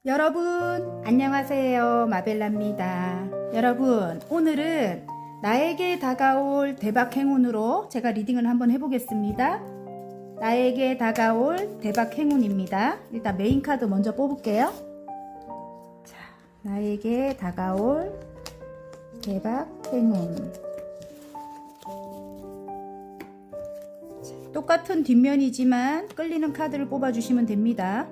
여러분 안녕하세요, 마벨라입니다. 여러분, 오늘은 나에게 다가올 대박 행운으로 제가 리딩을 한번 해보겠습니다. 나에게 다가올 대박 행운입니다. 일단 메인 카드 먼저 뽑을게요. 자, 나에게 다가올 대박 행운. 자, 똑같은 뒷면이지만 끌리는 카드를 뽑아주시면 됩니다.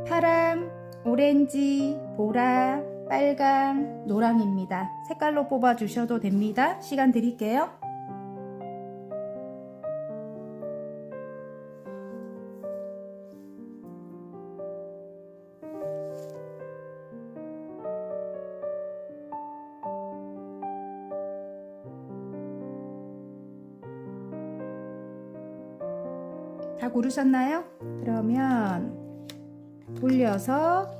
파랑, 오렌지, 보라, 빨강, 노랑입니다. 색깔로 뽑아주셔도 됩니다. 시간 드릴게요. 다 고르셨나요? 그러면 돌려서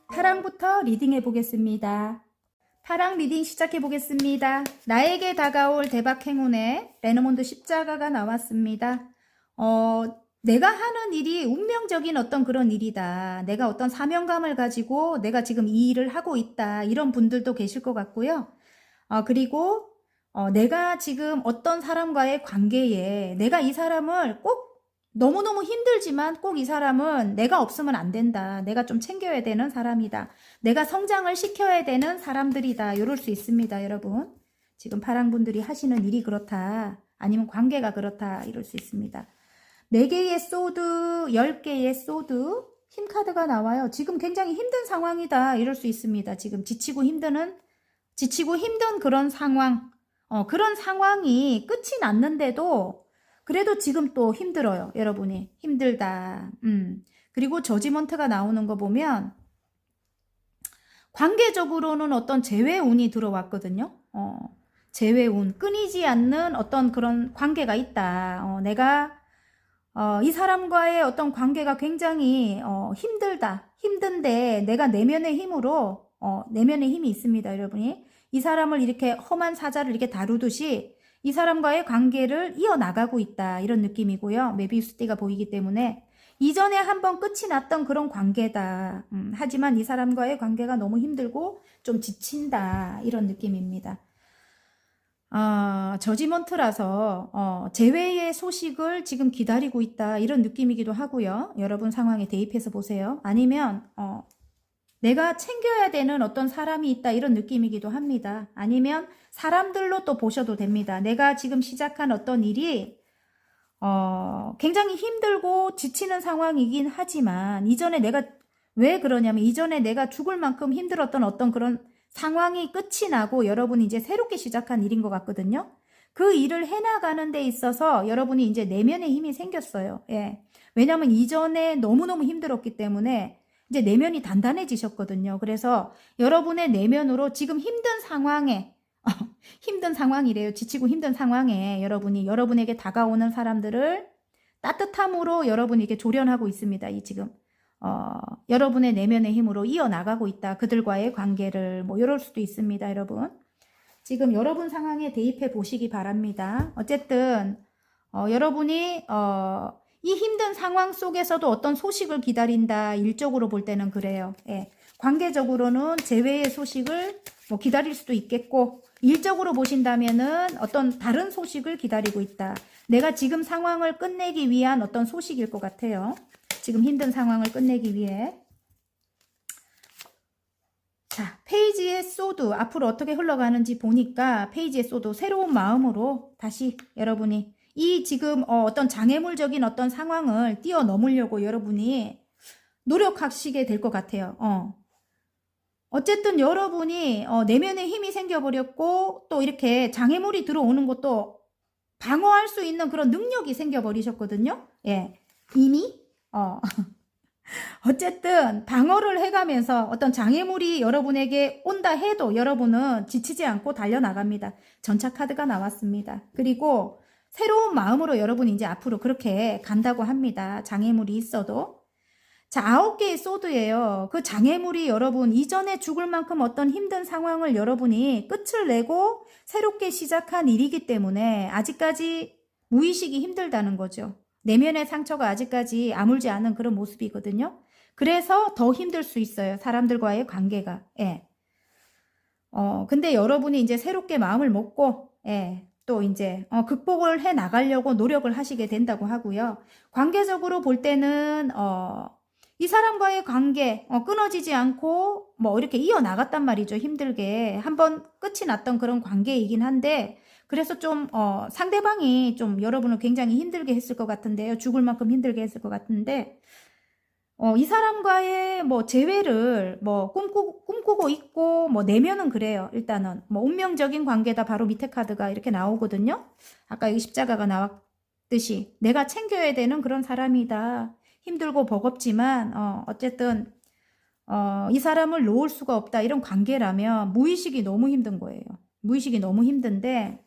파랑부터 리딩해 보겠습니다. 파랑 리딩 시작해 보겠습니다. 나에게 다가올 대박 행운에 레너몬드 십자가가 나왔습니다. 내가 하는 일이 운명적인 어떤 그런 일이다. 내가 어떤 사명감을 가지고 내가 지금 이 일을 하고 있다. 이런 분들도 계실 것 같고요. 그리고 내가 지금 어떤 사람과의 관계에 내가 이 사람을 꼭 너무너무 힘들지만 꼭 이 사람은 내가 없으면 안 된다. 내가 좀 챙겨야 되는 사람이다. 내가 성장을 시켜야 되는 사람들이다. 이럴 수 있습니다, 여러분. 지금 파랑분들이 하시는 일이 그렇다. 아니면 관계가 그렇다. 이럴 수 있습니다. 4개의 소드, 10개의 소드, 힘카드가 나와요. 지금 굉장히 힘든 상황이다. 이럴 수 있습니다. 지금 지치고 힘든 그런 상황. 그런 상황이 끝이 났는데도 그래도 지금 또 힘들어요. 여러분이 힘들다. 그리고 저지먼트가 나오는 거 보면 관계적으로는 어떤 재회운이 들어왔거든요. 재회운, 끊이지 않는 어떤 그런 관계가 있다. 내가 이 사람과의 어떤 관계가 굉장히 힘들다. 힘든데 내가 내면의 힘으로 내면의 힘이 있습니다, 여러분이. 이 사람을 이렇게 험한 사자를 이렇게 다루듯이 이 사람과의 관계를 이어나가고 있다. 이런 느낌이고요. 메비우스띠가 보이기 때문에 이전에 한번 끝이 났던 그런 관계다. 하지만 이 사람과의 관계가 너무 힘들고 좀 지친다. 이런 느낌입니다. 저지먼트라서 재회의 소식을 지금 기다리고 있다. 이런 느낌이기도 하고요. 여러분 상황에 대입해서 보세요. 아니면 내가 챙겨야 되는 어떤 사람이 있다. 이런 느낌이기도 합니다. 아니면 사람들로 또 보셔도 됩니다. 내가 지금 시작한 어떤 일이 굉장히 힘들고 지치는 상황이긴 하지만 이전에 내가 왜 그러냐면 이전에 내가 죽을 만큼 힘들었던 어떤 그런 상황이 끝이 나고 여러분이 이제 새롭게 시작한 일인 것 같거든요. 그 일을 해나가는 데 있어서 여러분이 이제 내면의 힘이 생겼어요. 예. 왜냐하면 이전에 너무너무 힘들었기 때문에 이제 내면이 단단해지셨거든요. 그래서 여러분의 내면으로 지금 힘든 상황에 힘든 상황이래요. 지치고 힘든 상황에 여러분에게 다가오는 사람들을 따뜻함으로 여러분에게 조련하고 있습니다. 이 지금 여러분의 내면의 힘으로 이어나가고 있다. 그들과의 관계를 뭐 이럴 수도 있습니다, 여러분. 지금 여러분 상황에 대입해 보시기 바랍니다. 어쨌든 여러분이 이 힘든 상황 속에서도 어떤 소식을 기다린다. 일적으로 볼 때는 그래요. 예. 관계적으로는 재회의 소식을 뭐 기다릴 수도 있겠고 일적으로 보신다면은 어떤 다른 소식을 기다리고 있다. 내가 지금 상황을 끝내기 위한 어떤 소식일 것 같아요. 지금 힘든 상황을 끝내기 위해. 자, 페이지의 소드 앞으로 어떻게 흘러가는지 보니까 페이지의 소드 새로운 마음으로 다시 여러분이 이 지금 어떤 장애물적인 어떤 상황을 뛰어넘으려고 여러분이 노력하시게 될 것 같아요. 어쨌든 여러분이 내면에 힘이 생겨버렸고 또 이렇게 장애물이 들어오는 것도 방어할 수 있는 그런 능력이 생겨버리셨거든요. 예, 이미 어쨌든 방어를 해가면서 어떤 장애물이 여러분에게 온다 해도 여러분은 지치지 않고 달려나갑니다. 전차 카드가 나왔습니다. 그리고 새로운 마음으로 여러분이 이제 앞으로 그렇게 간다고 합니다. 장애물이 있어도. 자, 9개의 소드예요. 그 장애물이 여러분 이전에 죽을 만큼 어떤 힘든 상황을 여러분이 끝을 내고 새롭게 시작한 일이기 때문에 아직까지 무의식이 힘들다는 거죠. 내면의 상처가 아직까지 아물지 않은 그런 모습이거든요. 그래서 더 힘들 수 있어요. 사람들과의 관계가. 예. 근데 여러분이 이제 새롭게 마음을 먹고, 예. 또 이제 극복을 해 나가려고 노력을 하시게 된다고 하고요. 관계적으로 볼 때는 이 사람과의 관계 끊어지지 않고 뭐 이렇게 이어나갔단 말이죠. 힘들게 한번 끝이 났던 그런 관계이긴 한데 그래서 좀 상대방이 좀 여러분을 굉장히 힘들게 했을 것 같은데요. 죽을 만큼 힘들게 했을 것 같은데 이 사람과의 뭐 재회를 뭐 꿈꾸고 있고 뭐 내면은 그래요. 일단은 뭐 운명적인 관계다. 바로 밑에 카드가 이렇게 나오거든요. 아까 여기 십자가가 나왔듯이 내가 챙겨야 되는 그런 사람이다. 힘들고 버겁지만 어쨌든 이 사람을 놓을 수가 없다. 이런 관계라면 무의식이 너무 힘든 거예요. 무의식이 너무 힘든데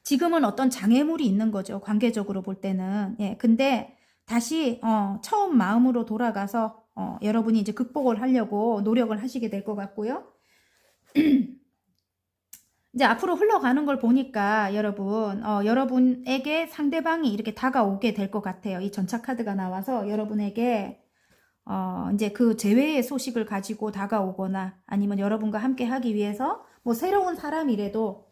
지금은 어떤 장애물이 있는 거죠. 관계적으로 볼 때는. 예, 근데 다시 처음 마음으로 돌아가서 여러분이 이제 극복을 하려고 노력을 하시게 될 것 같고요. 이제 앞으로 흘러가는 걸 보니까 여러분 여러분에게 상대방이 이렇게 다가오게 될 것 같아요. 이 전차 카드가 나와서 여러분에게 이제 그 재회의 소식을 가지고 다가오거나 아니면 여러분과 함께 하기 위해서 뭐 새로운 사람이라도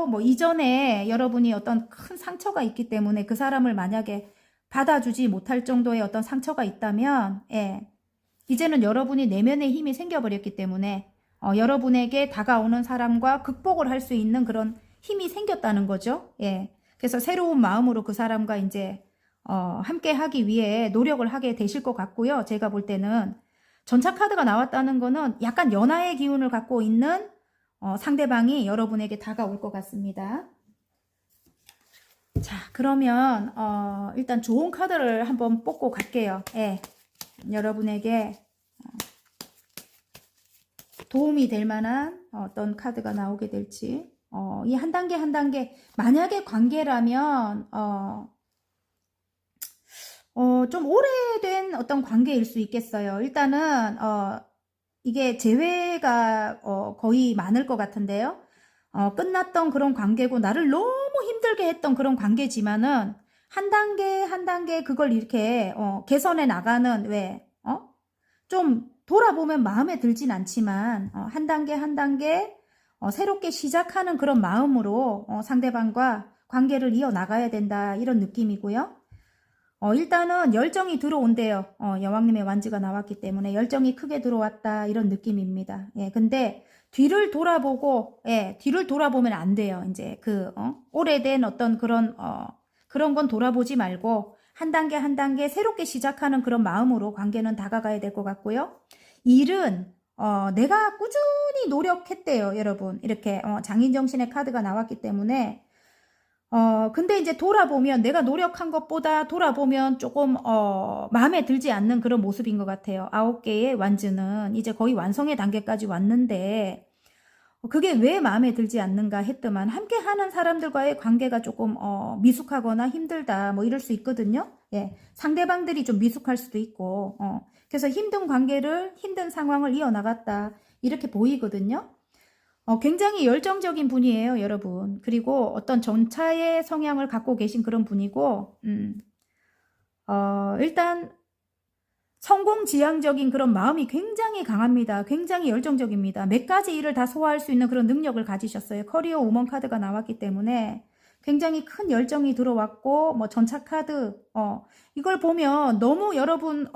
뭐 이전에 여러분이 어떤 큰 상처가 있기 때문에 그 사람을 만약에 받아주지 못할 정도의 어떤 상처가 있다면, 예, 이제는 여러분이 내면의 힘이 생겨버렸기 때문에 여러분에게 다가오는 사람과 극복을 할 수 있는 그런 힘이 생겼다는 거죠. 예, 그래서 새로운 마음으로 그 사람과 이제 함께 하기 위해 노력을 하게 되실 것 같고요. 제가 볼 때는 전차 카드가 나왔다는 거는 약간 연하의 기운을 갖고 있는 상대방이 여러분에게 다가올 것 같습니다. 자, 그러면 일단 좋은 카드를 한번 뽑고 갈게요. 예, 여러분에게 도움이 될 만한 어떤 카드가 나오게 될지. 이 한 단계 한 단계 만약에 관계라면 좀 오래된 어떤 관계일 수 있겠어요. 일단은 이게 재회가 거의 많을 것 같은데요. 끝났던 그런 관계고 나를 너무 힘들게 했던 그런 관계지만은 한 단계 한 단계 그걸 이렇게 개선해 나가는 좀 돌아보면 마음에 들진 않지만 한 단계 한 단계 새롭게 시작하는 그런 마음으로 상대방과 관계를 이어나가야 된다. 이런 느낌이고요. 일단은 열정이 들어온대요. 여왕님의 완지가 나왔기 때문에 열정이 크게 들어왔다. 이런 느낌입니다. 예, 근데 뒤를 돌아보고, 예, 뒤를 돌아보면 안 돼요. 이제 오래된 어떤 그런 건 돌아보지 말고 한 단계 한 단계 새롭게 시작하는 그런 마음으로 관계는 다가가야 될 것 같고요. 일은 내가 꾸준히 노력했대요, 여러분. 이렇게 장인정신의 카드가 나왔기 때문에 근데 이제 돌아보면 내가 노력한 것보다 돌아보면 조금 마음에 들지 않는 그런 모습인 것 같아요. 9개의 완즈는 이제 거의 완성의 단계까지 왔는데 그게 왜 마음에 들지 않는가 했더만 함께 하는 사람들과의 관계가 조금 미숙하거나 힘들다 뭐 이럴 수 있거든요. 예, 상대방들이 좀 미숙할 수도 있고 그래서 힘든 상황을 이어나갔다 이렇게 보이거든요. 굉장히 열정적인 분이에요, 여러분. 그리고 어떤 전차의 성향을 갖고 계신 그런 분이고, 일단 성공지향적인 그런 마음이 굉장히 강합니다. 굉장히 열정적입니다. 몇 가지 일을 다 소화할 수 있는 그런 능력을 가지셨어요. 커리어 우먼 카드가 나왔기 때문에 굉장히 큰 열정이 들어왔고, 뭐 전차 카드, 이걸 보면 너무 여러분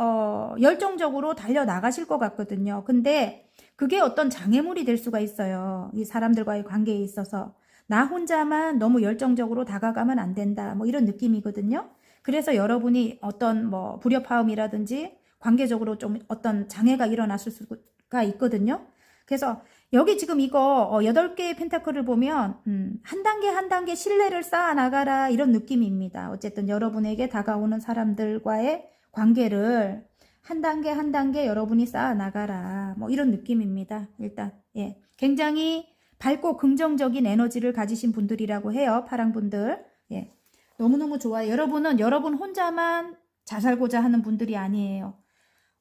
열정적으로 달려나가실 것 같거든요. 근데 그게 어떤 장애물이 될 수가 있어요. 이 사람들과의 관계에 있어서. 나 혼자만 너무 열정적으로 다가가면 안 된다. 뭐 이런 느낌이거든요. 그래서 여러분이 어떤 뭐 불협화음이라든지 관계적으로 좀 어떤 장애가 일어났을 수가 있거든요. 그래서 여기 지금 이거 8개의 펜타클을 보면 한 단계 한 단계 신뢰를 쌓아 나가라 이런 느낌입니다. 어쨌든 여러분에게 다가오는 사람들과의 관계를 한 단계 한 단계 여러분이 쌓아 나가라 뭐 이런 느낌입니다. 일단 예, 굉장히 밝고 긍정적인 에너지를 가지신 분들이라고 해요. 파랑분들. 예, 너무너무 좋아요. 여러분은 여러분 혼자만 잘 살고자 하는 분들이 아니에요.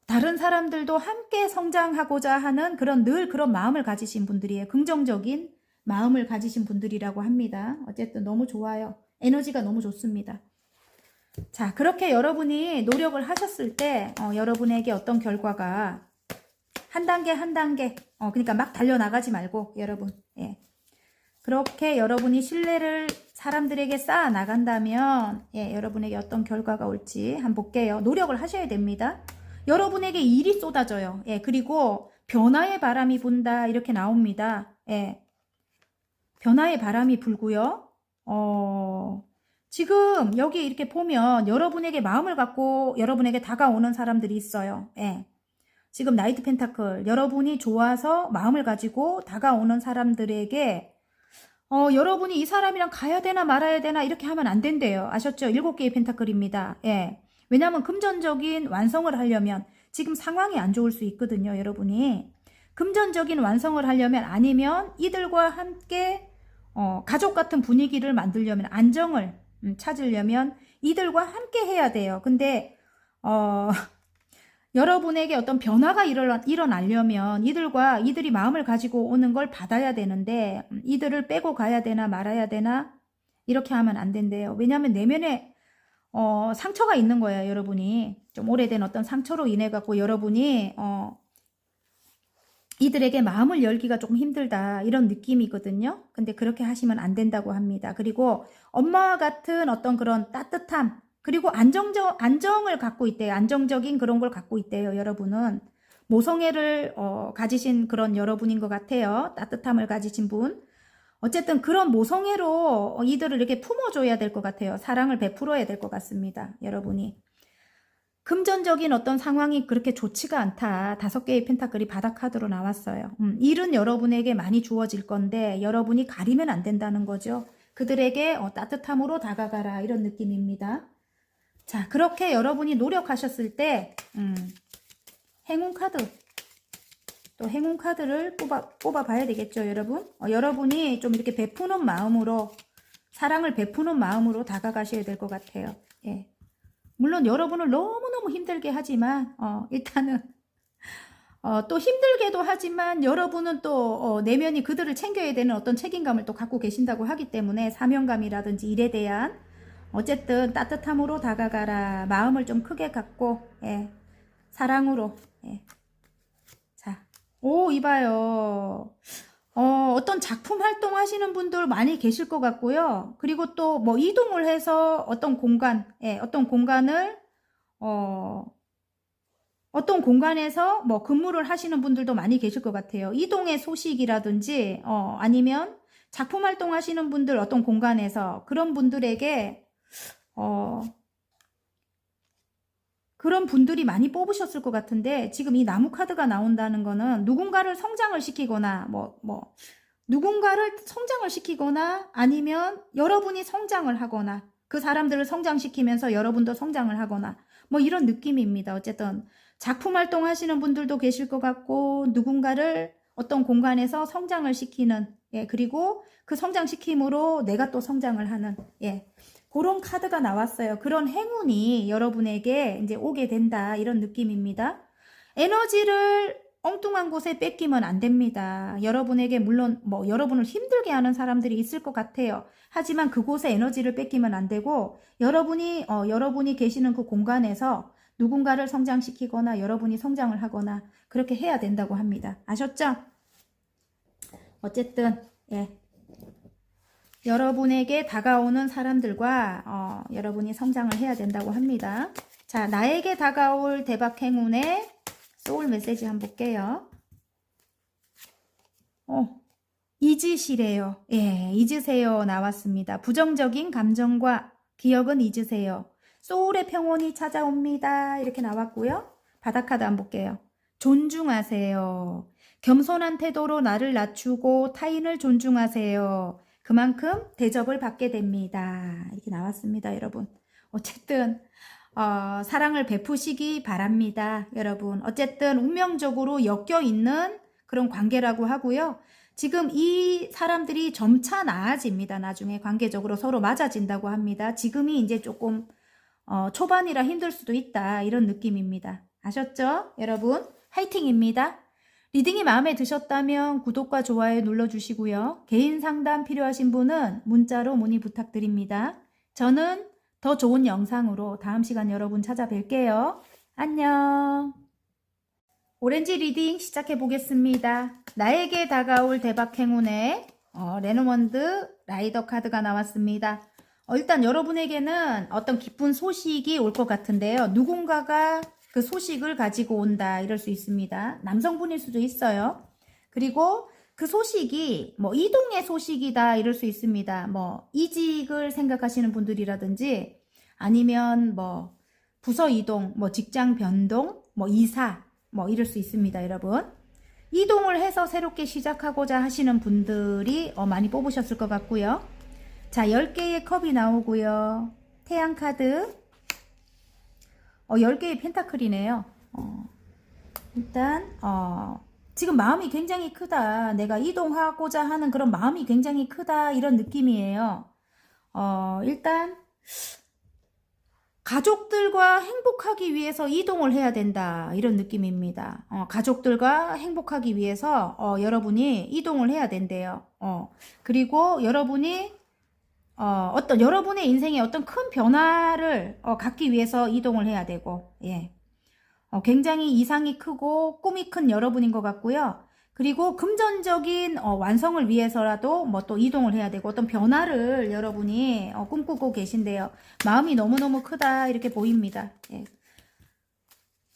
다른 사람들도 함께 성장하고자 하는 늘 그런 마음을 가지신 분들이에요. 긍정적인 마음을 가지신 분들이라고 합니다. 어쨌든 너무 좋아요. 에너지가 너무 좋습니다. 자, 그렇게 여러분이 노력을 하셨을 때 여러분에게 어떤 결과가 한 단계 한 단계 그러니까 막 달려나가지 말고 여러분 그렇게 여러분이 신뢰를 사람들에게 쌓아 나간다면 여러분에게 어떤 결과가 올지 한번 볼게요. 노력을 하셔야 됩니다. 여러분에게 일이 쏟아져요. 그리고 변화의 바람이 분다 이렇게 나옵니다. 변화의 바람이 불고요. 지금 여기 이렇게 보면 여러분에게 마음을 갖고 여러분에게 다가오는 사람들이 있어요. 지금 나이트 펜타클 여러분이 좋아서 마음을 가지고 다가오는 사람들에게 여러분이 이 사람이랑 가야 되나 말아야 되나 이렇게 하면 안 된대요. 아셨죠? 7개의 펜타클입니다. 왜냐하면 금전적인 완성을 하려면 지금 상황이 안 좋을 수 있거든요. 여러분이 금전적인 완성을 하려면 아니면 이들과 함께 가족 같은 분위기를 만들려면 안정을 찾으려면 이들과 함께 해야 돼요. 근데 여러분에게 어떤 변화가 일어나려면 이들이 마음을 가지고 오는 걸 받아야 되는데 이들을 빼고 가야 되나 말아야 되나 이렇게 하면 안 된대요. 왜냐하면 내면에 상처가 있는 거예요. 여러분이 좀 오래된 어떤 상처로 인해 갖고 여러분이 이들에게 마음을 열기가 조금 힘들다 이런 느낌이거든요. 근데 그렇게 하시면 안 된다고 합니다. 그리고 엄마와 같은 어떤 그런 따뜻함 그리고 안정을 갖고 있대요. 안정적인 그런 걸 갖고 있대요. 여러분은 모성애를 가지신 그런 여러분인 것 같아요. 따뜻함을 가지신 분. 어쨌든 그런 모성애로 이들을 이렇게 품어줘야 될 것 같아요. 사랑을 베풀어야 될 것 같습니다. 여러분이. 금전적인 어떤 상황이 그렇게 좋지가 않다. 5개의 펜타클이 바닥 카드로 나왔어요. 일은 여러분에게 많이 주어질 건데 여러분이 가리면 안 된다는 거죠. 그들에게 따뜻함으로 다가가라 이런 느낌입니다. 자, 그렇게 여러분이 노력하셨을 때 행운 카드 또 행운 카드를 뽑아 봐야 되겠죠, 여러분. 여러분이 좀 이렇게 베푸는 마음으로 사랑을 베푸는 마음으로 다가가셔야 될 것 같아요. 물론 여러분을 너무너무 힘들게 하지만 일단은 또 힘들게도 하지만 여러분은 또 내면이 그들을 챙겨야 되는 어떤 책임감을 또 갖고 계신다고 하기 때문에 사명감이라든지 일에 대한 어쨌든 따뜻함으로 다가가라. 마음을 좀 크게 갖고 사랑으로 자, 이봐요. 어떤 작품 활동 하시는 분들 많이 계실 것 같고요. 그리고 또 뭐 이동을 해서 어떤 공간에서 뭐 근무를 하시는 분들도 많이 계실 것 같아요. 이동의 소식이라든지 아니면 작품 활동 하시는 분들 어떤 공간에서 그런 분들에게 그런 분들이 많이 뽑으셨을 것 같은데 지금 이 나무 카드가 나온다는 거는 누군가를 성장을 시키거나 누군가를 성장을 시키거나 아니면 여러분이 성장을 하거나 그 사람들을 성장시키면서 여러분도 성장을 하거나 뭐 이런 느낌입니다. 어쨌든 작품 활동 하시는 분들도 계실 것 같고 누군가를 어떤 공간에서 성장을 시키는 그리고 그 성장시킴으로 내가 또 성장을 하는 그런 카드가 나왔어요. 그런 행운이 여러분에게 이제 오게 된다 이런 느낌입니다. 에너지를 엉뚱한 곳에 뺏기면 안 됩니다. 여러분에게 물론 뭐 여러분을 힘들게 하는 사람들이 있을 것 같아요. 하지만 그곳에 에너지를 뺏기면 안 되고 여러분이 계시는 그 공간에서 누군가를 성장시키거나 여러분이 성장을 하거나 그렇게 해야 된다고 합니다. 아셨죠? 어쨌든 여러분에게 다가오는 사람들과 여러분이 성장을 해야 된다고 합니다. 자, 나에게 다가올 대박 행운의 소울 메시지 한번 볼게요. 잊으시래요. 잊으세요 나왔습니다. 부정적인 감정과 기억은 잊으세요. 소울의 평온이 찾아옵니다. 이렇게 나왔고요. 바닥카드 한번 볼게요. 존중하세요. 겸손한 태도로 나를 낮추고 타인을 존중하세요. 그만큼 대접을 받게 됩니다. 이렇게 나왔습니다, 여러분. 어쨌든 사랑을 베푸시기 바랍니다, 여러분. 어쨌든 운명적으로 엮여있는 그런 관계라고 하고요. 지금 이 사람들이 점차 나아집니다. 나중에 관계적으로 서로 맞아진다고 합니다. 지금이 이제 조금 초반이라 힘들 수도 있다. 이런 느낌입니다. 아셨죠? 여러분, 화이팅입니다. 리딩이 마음에 드셨다면 구독과 좋아요 눌러주시고요. 개인 상담 필요하신 분은 문자로 문의 부탁드립니다. 저는 더 좋은 영상으로 다음 시간 여러분 찾아뵐게요. 안녕. 오렌지 리딩 시작해 보겠습니다. 나에게 다가올 대박 행운의 레노먼드 라이더 카드가 나왔습니다. 일단 여러분에게는 어떤 기쁜 소식이 올 것 같은데요. 누군가가 그 소식을 가지고 온다 이럴 수 있습니다. 남성분일 수도 있어요. 그리고 그 소식이 뭐 이동의 소식이다 이럴 수 있습니다. 뭐 이직을 생각하시는 분들이라든지 아니면 뭐 부서 이동, 뭐 직장 변동, 뭐 이사 뭐 이럴 수 있습니다. 여러분 이동을 해서 새롭게 시작하고자 하시는 분들이 많이 뽑으셨을 것 같고요. 자, 10개의 컵이 나오고요. 태양 카드 10개의 펜타클이네요. 일단 지금 마음이 굉장히 크다. 내가 이동하고자 하는 그런 마음이 굉장히 크다. 이런 느낌이에요. 일단 가족들과 행복하기 위해서 이동을 해야 된다. 이런 느낌입니다. 가족들과 행복하기 위해서 여러분이 이동을 해야 된대요. 그리고 여러분이 어떤 여러분의 인생에 어떤 큰 변화를 갖기 위해서 이동을 해야 되고, 예. 굉장히 이상이 크고 꿈이 큰 여러분인 것 같고요. 그리고 금전적인 완성을 위해서라도 뭐 또 이동을 해야 되고 어떤 변화를 여러분이 꿈꾸고 계신데요. 마음이 너무너무 크다 이렇게 보입니다. 예.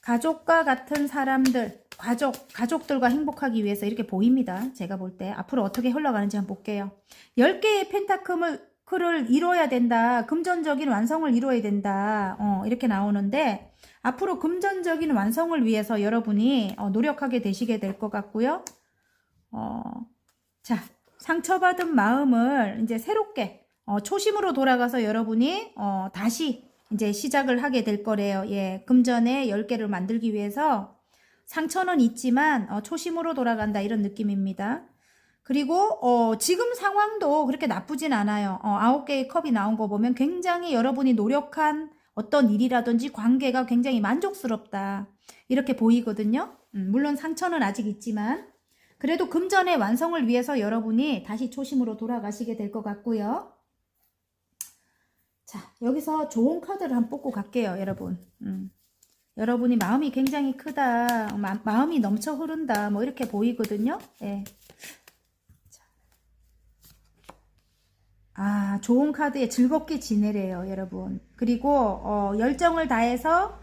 가족과 같은 사람들, 가족들과 행복하기 위해서 이렇게 보입니다. 제가 볼 때 앞으로 어떻게 흘러가는지 한번 볼게요. 10개의 펜타클을 이뤄야 된다. 금전적인 완성을 이뤄야 된다. 이렇게 나오는데 앞으로 금전적인 완성을 위해서 여러분이 노력하게 되시게 될 것 같고요. 자, 상처받은 마음을 이제 새롭게 초심으로 돌아가서 여러분이 다시 이제 시작을 하게 될 거래요. 예, 금전의 10개를 만들기 위해서 상처는 있지만 초심으로 돌아간다 이런 느낌입니다. 그리고 지금 상황도 그렇게 나쁘진 않아요. 9개의 컵이 나온 거 보면 굉장히 여러분이 노력한 어떤 일이라든지 관계가 굉장히 만족스럽다 이렇게 보이거든요. 물론 상처는 아직 있지만 그래도 금전의 완성을 위해서 여러분이 다시 초심으로 돌아가시게 될 것 같고요. 자, 여기서 좋은 카드를 한번 뽑고 갈게요. 여러분 여러분이 마음이 굉장히 크다, 마음이 넘쳐 흐른다 뭐 이렇게 보이거든요. 예. 좋은 카드에 즐겁게 지내래요, 여러분. 그리고 열정을 다해서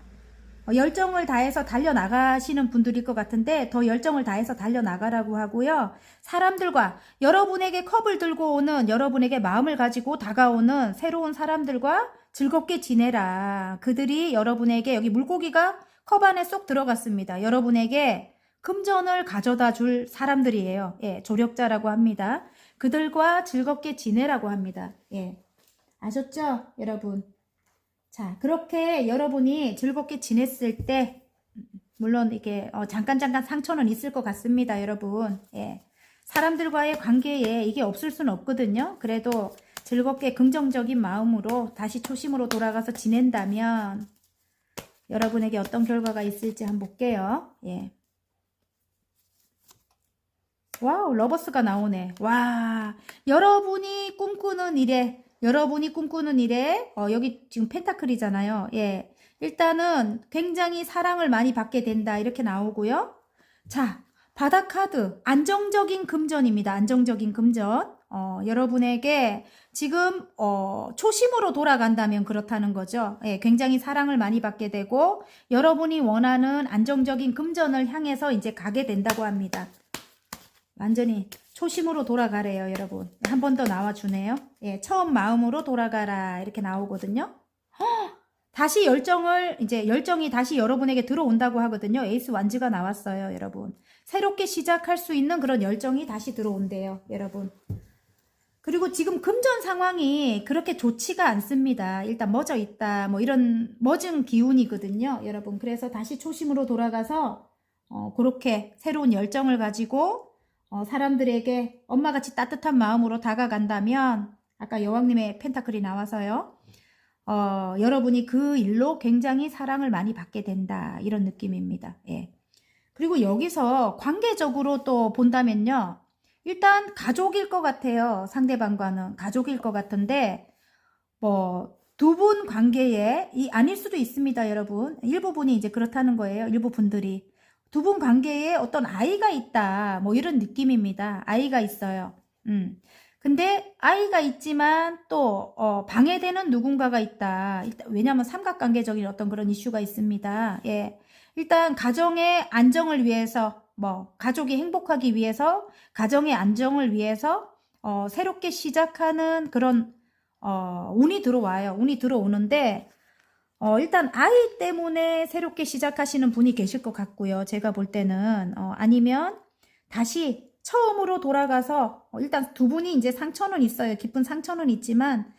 달려나가시는 분들일 것 같은데 더 열정을 다해서 달려나가라고 하고요. 사람들과 여러분에게 컵을 들고 오는 여러분에게 마음을 가지고 다가오는 새로운 사람들과 즐겁게 지내라. 그들이 여러분에게 여기 물고기가 컵 안에 쏙 들어갔습니다. 여러분에게 금전을 가져다 줄 사람들이에요. 예, 조력자라고 합니다. 그들과 즐겁게 지내라고 합니다. 예. 아셨죠? 여러분. 자, 그렇게 여러분이 즐겁게 지냈을 때, 물론 이게, 잠깐 상처는 있을 것 같습니다. 여러분. 예. 사람들과의 관계에 이게 없을 수는 없거든요. 그래도 즐겁게 긍정적인 마음으로 다시 초심으로 돌아가서 지낸다면, 여러분에게 어떤 결과가 있을지 한번 볼게요. 예. 와우, 러버스가 나오네. 와, 여러분이 꿈꾸는 일에 여기 지금 펜타클이잖아요. 예, 일단은 굉장히 사랑을 많이 받게 된다 이렇게 나오고요. 자, 바다 카드 안정적인 금전입니다. 안정적인 금전. 여러분에게 지금 초심으로 돌아간다면 그렇다는 거죠. 예, 굉장히 사랑을 많이 받게 되고 여러분이 원하는 안정적인 금전을 향해서 이제 가게 된다고 합니다. 완전히 초심으로 돌아가래요, 여러분. 한 번 더 나와주네요. 예, 처음 마음으로 돌아가라 이렇게 나오거든요. 다시 열정이 다시 여러분에게 들어온다고 하거든요. 에이스 완즈가 나왔어요, 여러분. 새롭게 시작할 수 있는 그런 열정이 다시 들어온대요, 여러분. 그리고 지금 금전 상황이 그렇게 좋지가 않습니다. 일단 멎어 있다, 뭐 이런 멎은 기운이거든요, 여러분. 그래서 다시 초심으로 돌아가서 그렇게 새로운 열정을 가지고 사람들에게 엄마같이 따뜻한 마음으로 다가간다면 아까 여왕님의 펜타클이 나와서요. 여러분이 그 일로 굉장히 사랑을 많이 받게 된다. 이런 느낌입니다. 예. 그리고 여기서 관계적으로 또 본다면요. 일단 가족일 것 같아요. 상대방과는 가족일 것 같은데 뭐 두 분 관계에 아닐 수도 있습니다, 여러분. 일부분이 이제 그렇다는 거예요. 일부 분들이 두 분 관계에 어떤 아이가 있다, 뭐 이런 느낌입니다. 아이가 있어요. 근데 아이가 있지만 또 방해되는 누군가가 있다. 일단 왜냐하면 삼각관계적인 어떤 그런 이슈가 있습니다. 예. 일단 가정의 안정을 위해서 뭐 가족이 행복하기 위해서 가정의 안정을 위해서 새롭게 시작하는 그런 운이 들어와요. 운이 들어오는데 일단 아이 때문에 새롭게 시작하시는 분이 계실 것 같고요. 제가 볼 때는 아니면 다시 처음으로 돌아가서 일단 두 분이 이제 상처는 있어요. 깊은 상처는 있지만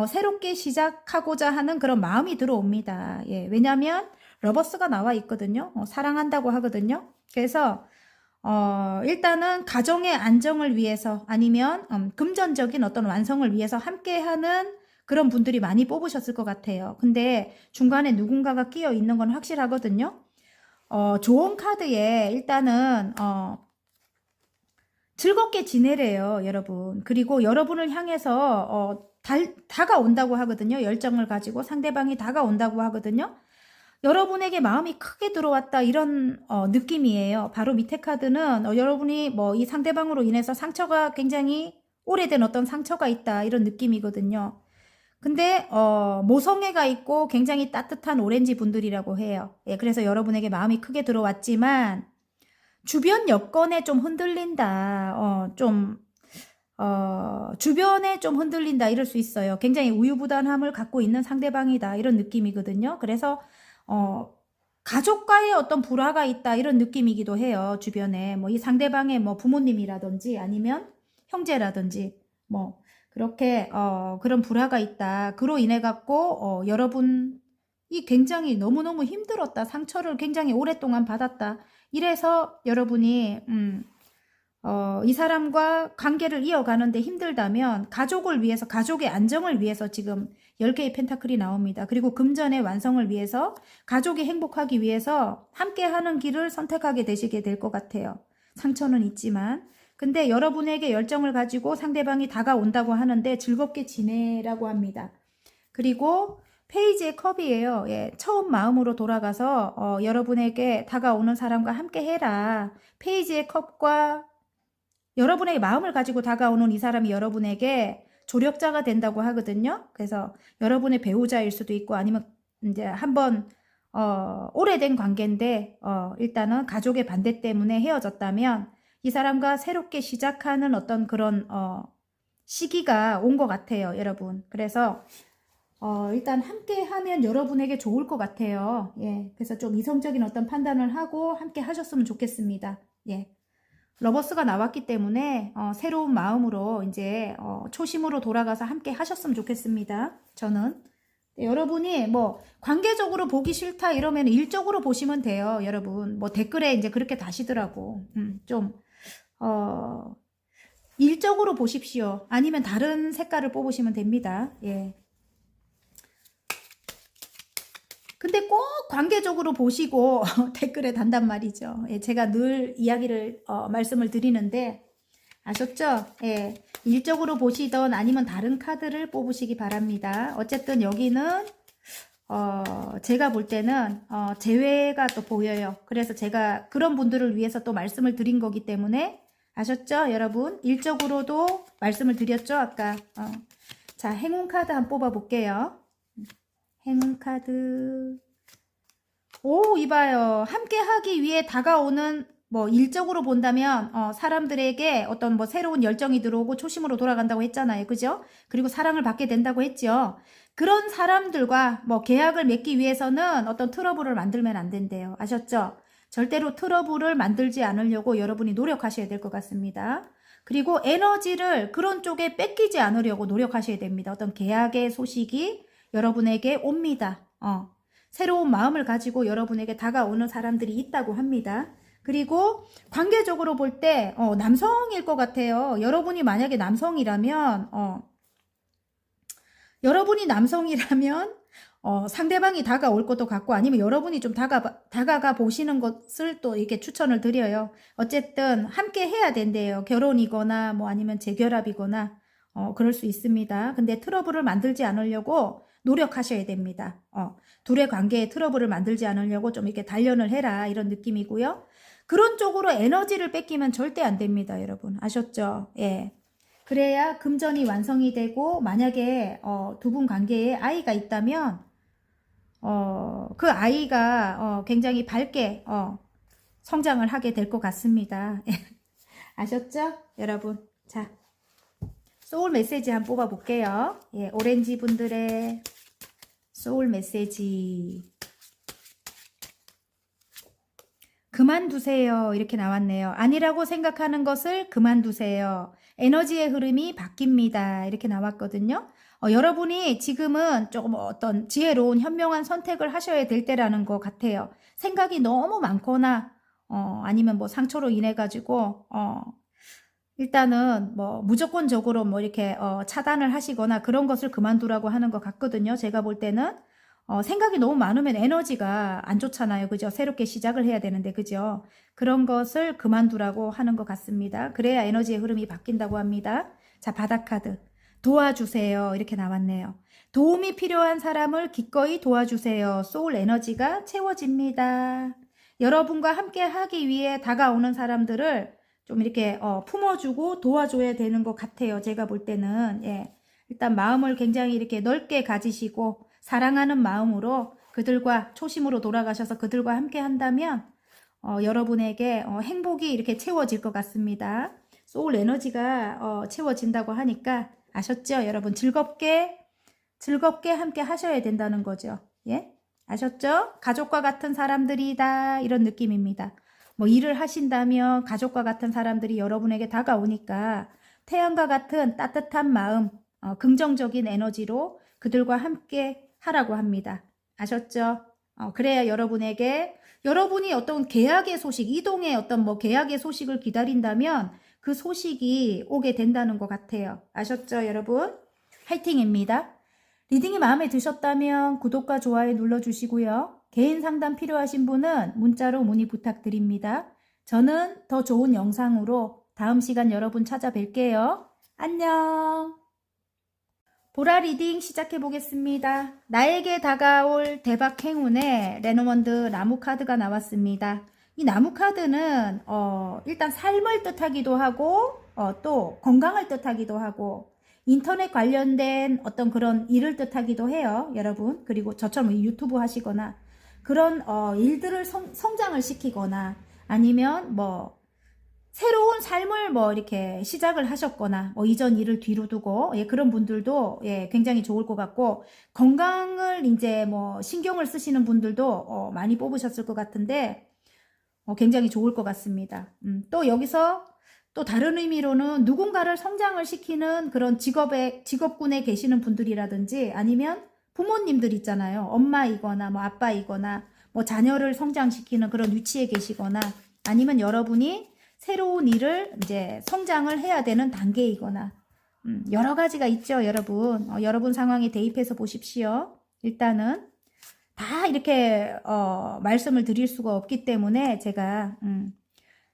새롭게 시작하고자 하는 그런 마음이 들어옵니다. 예, 왜냐하면 러버스가 나와 있거든요. 사랑한다고 하거든요. 그래서 일단은 가정의 안정을 위해서 아니면 금전적인 어떤 완성을 위해서 함께하는 그런 분들이 많이 뽑으셨을 것 같아요. 근데 중간에 누군가가 끼어 있는 건 확실하거든요. 좋은 카드에 일단은 즐겁게 지내래요, 여러분. 그리고 여러분을 향해서 다가온다고 하거든요. 열정을 가지고 상대방이 다가온다고 하거든요. 여러분에게 마음이 크게 들어왔다 이런 느낌이에요. 바로 밑에 카드는 여러분이 뭐 이 상대방으로 인해서 상처가 굉장히 오래된 어떤 상처가 있다 이런 느낌이거든요. 근데 모성애가 있고 굉장히 따뜻한 오렌지 분들이라고 해요. 예, 그래서 여러분에게 마음이 크게 들어왔지만 주변 여건에 좀 흔들린다. 주변에 좀 흔들린다 이럴 수 있어요. 굉장히 우유부단함을 갖고 있는 상대방이다 이런 느낌이거든요. 그래서 가족과의 어떤 불화가 있다 이런 느낌이기도 해요. 주변에 뭐 이 상대방의 뭐 부모님이라든지 아니면 형제라든지 뭐 그렇게 그런 불화가 있다. 그로 인해 갖고 여러분이 굉장히 너무너무 힘들었다. 상처를 굉장히 오랫동안 받았다. 이래서 여러분이 이 사람과 관계를 이어가는데 힘들다면 가족을 위해서 가족의 안정을 위해서 지금 10개의 펜타클이 나옵니다. 그리고 금전의 완성을 위해서 가족이 행복하기 위해서 함께하는 길을 선택하게 되시게 될 것 같아요. 상처는 있지만 근데 여러분에게 열정을 가지고 상대방이 다가온다고 하는데 즐겁게 지내라고 합니다. 그리고 페이지의 컵이에요. 예, 처음 마음으로 돌아가서 여러분에게 다가오는 사람과 함께 해라. 페이지의 컵과 여러분의 마음을 가지고 다가오는 이 사람이 여러분에게 조력자가 된다고 하거든요. 그래서 여러분의 배우자일 수도 있고 아니면 이제 한번 오래된 관계인데 일단은 가족의 반대 때문에 헤어졌다면 이 사람과 새롭게 시작하는 어떤 그런 시기가 온 것 같아요, 여러분. 그래서 일단 함께 하면 여러분에게 좋을 것 같아요. 예. 그래서 좀 이성적인 어떤 판단을 하고 함께 하셨으면 좋겠습니다. 예. 러버스가 나왔기 때문에 새로운 마음으로 이제 초심으로 돌아가서 함께 하셨으면 좋겠습니다. 저는 여러분이 뭐 관계적으로 보기 싫다 이러면 일적으로 보시면 돼요, 여러분. 뭐 댓글에 이제 그렇게 다시더라고. 좀 일적으로 보십시오. 아니면 다른 색깔을 뽑으시면 됩니다. 예. 근데 꼭 관계적으로 보시고 댓글에 단단 말이죠. 예, 제가 늘 이야기를 말씀을 드리는데 아셨죠? 예, 일적으로 보시던 아니면 다른 카드를 뽑으시기 바랍니다. 어쨌든 여기는 제가 볼 때는 재회가 또 보여요. 그래서 제가 그런 분들을 위해서 또 말씀을 드린 거기 때문에 아셨죠? 여러분 일적으로도 말씀을 드렸죠? 아까 자, 행운 카드 한번 뽑아 볼게요. 행운 카드. 오, 이봐요. 함께 하기 위해 다가오는 뭐 일적으로 본다면 사람들에게 어떤 뭐 새로운 열정이 들어오고 초심으로 돌아간다고 했잖아요. 그죠? 그리고 사랑을 받게 된다고 했죠. 그런 사람들과 뭐 계약을 맺기 위해서는 어떤 트러블을 만들면 안 된대요. 아셨죠? 절대로 트러블을 만들지 않으려고 여러분이 노력하셔야 될 것 같습니다. 그리고 에너지를 그런 쪽에 뺏기지 않으려고 노력하셔야 됩니다. 어떤 계약의 소식이 여러분에게 옵니다. 새로운 마음을 가지고 여러분에게 다가오는 사람들이 있다고 합니다. 그리고 관계적으로 볼 때 남성일 것 같아요. 여러분이 만약에 남성이라면 상대방이 다가올 것도 같고 아니면 여러분이 좀 다가가 보시는 것을 또 이렇게 추천을 드려요. 어쨌든 함께 해야 된대요. 결혼이거나 뭐 아니면 재결합이거나 그럴 수 있습니다. 근데 트러블을 만들지 않으려고 노력하셔야 됩니다. 둘의 관계에 트러블을 만들지 않으려고 좀 이렇게 단련을 해라 이런 느낌이고요. 그런 쪽으로 에너지를 뺏기면 절대 안 됩니다, 여러분. 아셨죠? 예. 그래야 금전이 완성이 되고 만약에 두 분 관계에 아이가 있다면 그 아이가 굉장히 밝게 성장을 하게 될 것 같습니다. 아셨죠? 여러분. 자, 소울 메시지 한번 뽑아볼게요. 예, 오렌지 분들의 소울 메시지. 그만두세요. 이렇게 나왔네요. 아니라고 생각하는 것을 그만두세요. 에너지의 흐름이 바뀝니다. 이렇게 나왔거든요. 여러분이 지금은 조금 어떤 지혜로운 현명한 선택을 하셔야 될 때라는 것 같아요. 생각이 너무 많거나 아니면 뭐 상처로 인해 가지고 일단은 뭐 무조건적으로 뭐 이렇게 차단을 하시거나 그런 것을 그만두라고 하는 것 같거든요. 제가 볼 때는 생각이 너무 많으면 에너지가 안 좋잖아요. 그죠? 새롭게 시작을 해야 되는데, 그죠? 그런 것을 그만두라고 하는 것 같습니다. 그래야 에너지의 흐름이 바뀐다고 합니다. 자, 바닥카드. 도와주세요. 이렇게 나왔네요. 도움이 필요한 사람을 기꺼이 도와주세요. 소울 에너지가 채워집니다. 여러분과 함께 하기 위해 다가오는 사람들을 좀 이렇게 품어주고 도와줘야 되는 것 같아요. 제가 볼 때는. 예. 일단 마음을 굉장히 이렇게 넓게 가지시고 사랑하는 마음으로 그들과 초심으로 돌아가셔서 그들과 함께 한다면 여러분에게 행복이 이렇게 채워질 것 같습니다. 소울 에너지가 채워진다고 하니까 아셨죠? 여러분 즐겁게 함께 하셔야 된다는 거죠. 예? 아셨죠? 가족과 같은 사람들이다 이런 느낌입니다. 뭐 일을 하신다면 가족과 같은 사람들이 여러분에게 다가오니까 태양과 같은 따뜻한 마음, 긍정적인 에너지로 그들과 함께 하라고 합니다. 아셨죠? 그래야 여러분이 어떤 계약의 소식, 이동의 어떤 뭐 계약의 소식을 기다린다면 그 소식이 오게 된다는 것 같아요. 아셨죠, 여러분? 화이팅입니다. 리딩이 마음에 드셨다면 구독과 좋아요 눌러주시고요. 개인 상담 필요하신 분은 문자로 문의 부탁드립니다. 저는 더 좋은 영상으로 다음 시간 여러분 찾아뵐게요. 안녕. 보라 리딩 시작해 보겠습니다. 나에게 다가올 대박 행운의 레노먼드 나무 카드가 나왔습니다. 이 나무 카드는 일단 삶을 뜻하기도 하고 또 건강을 뜻하기도 하고 인터넷 관련된 어떤 그런 일을 뜻하기도 해요, 여러분. 그리고 저처럼 유튜브 하시거나 그런 일들을 성장을 시키거나 아니면 뭐 새로운 삶을 뭐 이렇게 시작을 하셨거나 뭐 이전 일을 뒤로 두고 그런 분들도 굉장히 좋을 것 같고 건강을 이제 뭐 신경을 쓰시는 분들도 많이 뽑으셨을 것 같은데 굉장히 좋을 것 같습니다. 또 여기서 또 다른 의미로는 누군가를 성장을 시키는 그런 직업군에 계시는 분들이라든지 아니면 부모님들 있잖아요. 엄마이거나 뭐 아빠이거나 뭐 자녀를 성장시키는 그런 위치에 계시거나 아니면 여러분이 새로운 일을 이제 성장을 해야 되는 단계이거나 여러 가지가 있죠, 여러분. 여러분 상황에 대입해서 보십시오. 일단은 다 이렇게 말씀을 드릴 수가 없기 때문에 제가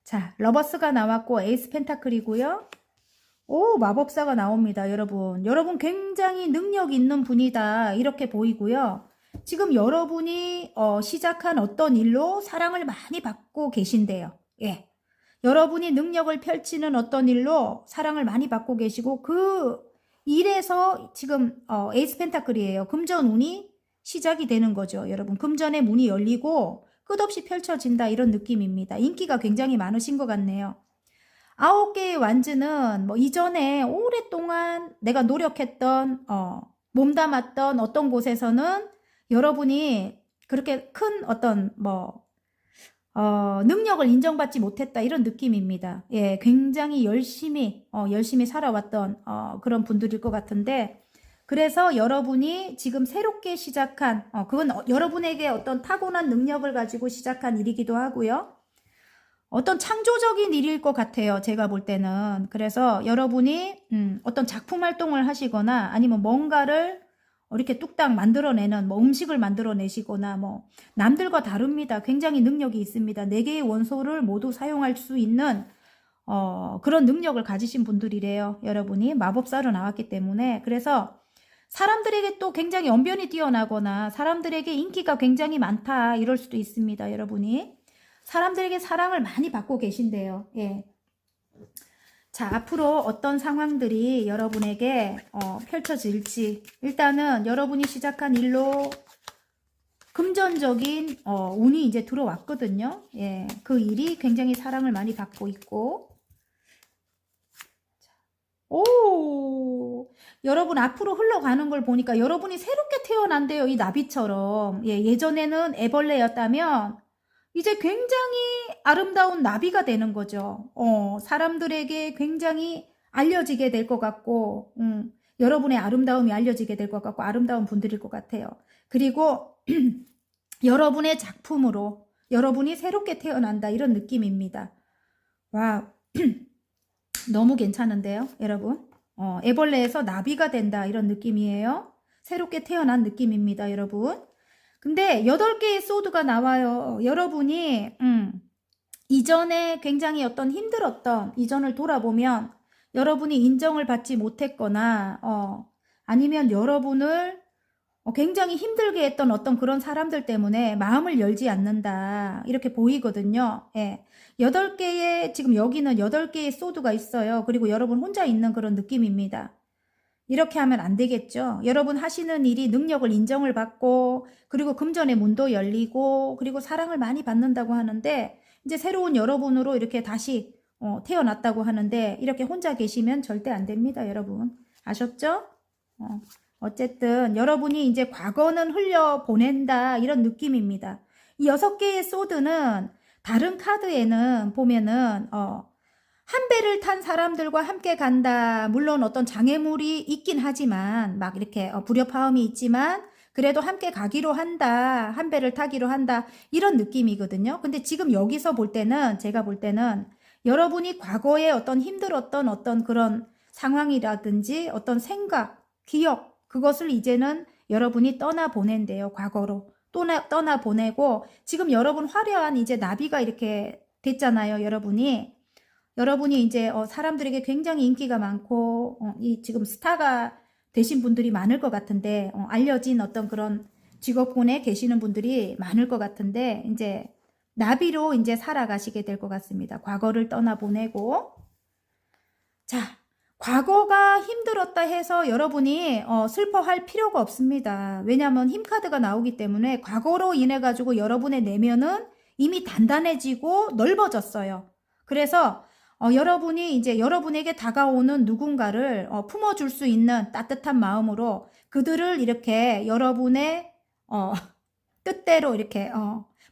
자, 러버스가 나왔고 에이스 펜타클이고요. 오, 마법사가 나옵니다, 여러분. 여러분 굉장히 능력 있는 분이다 이렇게 보이고요. 지금 여러분이 시작한 어떤 일로 사랑을 많이 받고 계신데요. 예. 여러분이 능력을 펼치는 어떤 일로 사랑을 많이 받고 계시고 그 일에서 지금 에이스 펜타클이에요. 금전 운이 시작이 되는 거죠. 여러분 금전의 문이 열리고 끝없이 펼쳐진다 이런 느낌입니다. 인기가 굉장히 많으신 것 같네요. 9개의 완즈는 뭐 이전에 오랫동안 내가 노력했던 몸담았던 어떤 곳에서는 여러분이 그렇게 큰 어떤 뭐 능력을 인정받지 못했다 이런 느낌입니다. 예, 굉장히 열심히 살아왔던 그런 분들일 것 같은데 그래서 여러분이 지금 새롭게 시작한 그건 여러분에게 어떤 타고난 능력을 가지고 시작한 일이기도 하고요. 어떤 창조적인 일일 것 같아요. 제가 볼 때는. 그래서 여러분이 어떤 작품 활동을 하시거나 아니면 뭔가를 이렇게 뚝딱 만들어내는 뭐 음식을 만들어내시거나 뭐 남들과 다릅니다. 굉장히 능력이 있습니다. 4개의 원소를 모두 사용할 수 있는 그런 능력을 가지신 분들이래요. 여러분이 마법사로 나왔기 때문에. 그래서 사람들에게 또 굉장히 언변이 뛰어나거나 사람들에게 인기가 굉장히 많다 이럴 수도 있습니다. 여러분이 사람들에게 사랑을 많이 받고 계신데요. 예. 자, 앞으로 어떤 상황들이 여러분에게 펼쳐질지 일단은 여러분이 시작한 일로 금전적인 운이 이제 들어왔거든요. 예, 그 일이 굉장히 사랑을 많이 받고 있고 오, 여러분 앞으로 흘러가는 걸 보니까 여러분이 새롭게 태어난대요. 이 나비처럼. 예, 예전에는 애벌레였다면 이제 굉장히 아름다운 나비가 되는 거죠. 사람들에게 굉장히 알려지게 될 것 같고, 여러분의 아름다움이 알려지게 될 것 같고, 아름다운 분들일 것 같아요. 그리고 여러분의 작품으로 여러분이 새롭게 태어난다 이런 느낌입니다. 와, 너무 괜찮은데요, 여러분? 애벌레에서 나비가 된다 이런 느낌이에요. 새롭게 태어난 느낌입니다, 여러분. 근데 8개의 소드가 나와요. 여러분이 이전에 굉장히 어떤 힘들었던 이전을 돌아보면 여러분이 인정을 받지 못했거나 아니면 여러분을 굉장히 힘들게 했던 어떤 그런 사람들 때문에 마음을 열지 않는다 이렇게 보이거든요. 예. 8개의 지금 여기는 8개의 소드가 있어요. 그리고 여러분 혼자 있는 그런 느낌입니다. 이렇게 하면 안 되겠죠. 여러분 하시는 일이 능력을 인정을 받고 그리고 금전의 문도 열리고 그리고 사랑을 많이 받는다고 하는데 이제 새로운 여러분으로 이렇게 다시 태어났다고 하는데 이렇게 혼자 계시면 절대 안 됩니다. 여러분 아셨죠? 어쨌든 여러분이 이제 과거는 흘려보낸다 이런 느낌입니다. 이 6개의 소드는 다른 카드에는 보면은 한 배를 탄 사람들과 함께 간다. 물론 어떤 장애물이 있긴 하지만 막 이렇게 불협화음이 있지만 그래도 함께 가기로 한다. 한 배를 타기로 한다. 이런 느낌이거든요. 근데 지금 여기서 볼 때는 제가 볼 때는 여러분이 과거에 어떤 힘들었던 어떤 그런 상황이라든지 어떤 생각, 기억 그것을 이제는 여러분이 떠나보낸대요. 과거로. 떠나보내고 지금 여러분 화려한 이제 나비가 이렇게 됐잖아요. 여러분이 이제 사람들에게 굉장히 인기가 많고 이 지금 스타가 되신 분들이 많을 것 같은데 알려진 어떤 그런 직업군에 계시는 분들이 많을 것 같은데 이제 나비로 이제 살아가시게 될 것 같습니다. 과거를 떠나보내고 자 과거가 힘들었다 해서 여러분이 슬퍼할 필요가 없습니다. 왜냐하면 힘카드가 나오기 때문에 과거로 인해 가지고 여러분의 내면은 이미 단단해지고 넓어졌어요. 그래서 여러분이 이제 여러분에게 다가오는 누군가를 품어줄 수 있는 따뜻한 마음으로 그들을 이렇게 여러분의 뜻대로 이렇게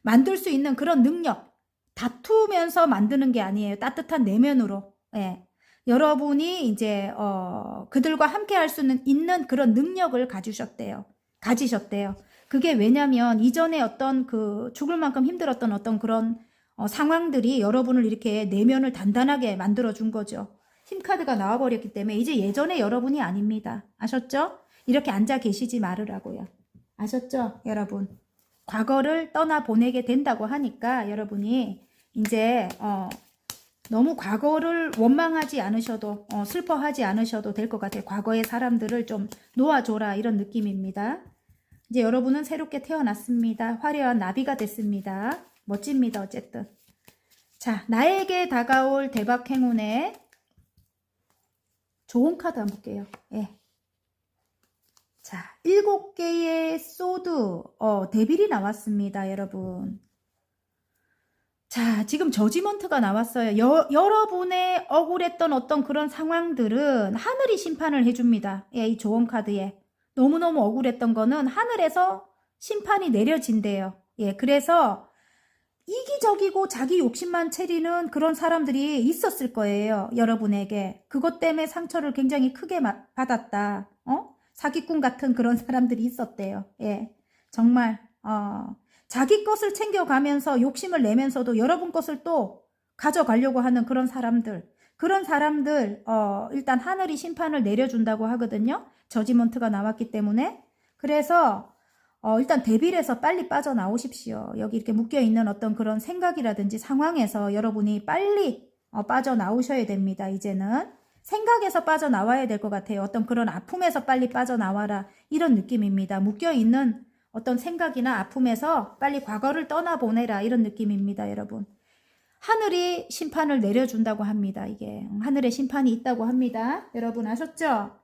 만들 수 있는 그런 능력 다투면서 만드는 게 아니에요. 따뜻한 내면으로 예. 여러분이 이제 그들과 함께 할 수 있는 그런 능력을 가지셨대요. 그게 왜냐면 이전에 어떤 그 죽을 만큼 힘들었던 어떤 그런 상황들이 여러분을 이렇게 내면을 단단하게 만들어준 거죠. 힘카드가 나와버렸기 때문에 이제 예전의 여러분이 아닙니다. 아셨죠? 이렇게 앉아 계시지 말으라고요. 아셨죠? 여러분. 과거를 떠나보내게 된다고 하니까 여러분이 이제 너무 과거를 원망하지 않으셔도 슬퍼하지 않으셔도 될 것 같아요. 과거의 사람들을 좀 놓아줘라 이런 느낌입니다. 이제 여러분은 새롭게 태어났습니다. 화려한 나비가 됐습니다. 멋집니다. 어쨌든 자 나에게 다가올 대박 행운의 좋은 카드 한번 볼게요. 예. 자 7개의 소드 데빌이 나왔습니다. 여러분 자 지금 저지먼트가 나왔어요. 여러분의 억울했던 어떤 그런 상황들은 하늘이 심판을 해줍니다. 예, 이 조언 카드에 너무너무 억울했던 거는 하늘에서 심판이 내려진대요. 예, 그래서 이기적이고 자기 욕심만 채리는 그런 사람들이 있었을 거예요. 여러분에게. 그것 때문에 상처를 굉장히 크게 받았다. 사기꾼 같은 그런 사람들이 있었대요. 예. 정말 자기 것을 챙겨가면서 욕심을 내면서도 여러분 것을 또 가져가려고 하는 그런 사람들 일단 하늘이 심판을 내려준다고 하거든요. 저지먼트가 나왔기 때문에 그래서 일단 대비해서 빨리 빠져나오십시오. 여기 이렇게 묶여있는 어떤 그런 생각이라든지 상황에서 여러분이 빨리 빠져나오셔야 됩니다. 이제는 생각에서 빠져나와야 될 것 같아요. 어떤 그런 아픔에서 빨리 빠져나와라 이런 느낌입니다. 묶여있는 어떤 생각이나 아픔에서 빨리 과거를 떠나보내라 이런 느낌입니다. 여러분, 하늘이 심판을 내려준다고 합니다. 이게 하늘의 심판이 있다고 합니다. 여러분 아셨죠?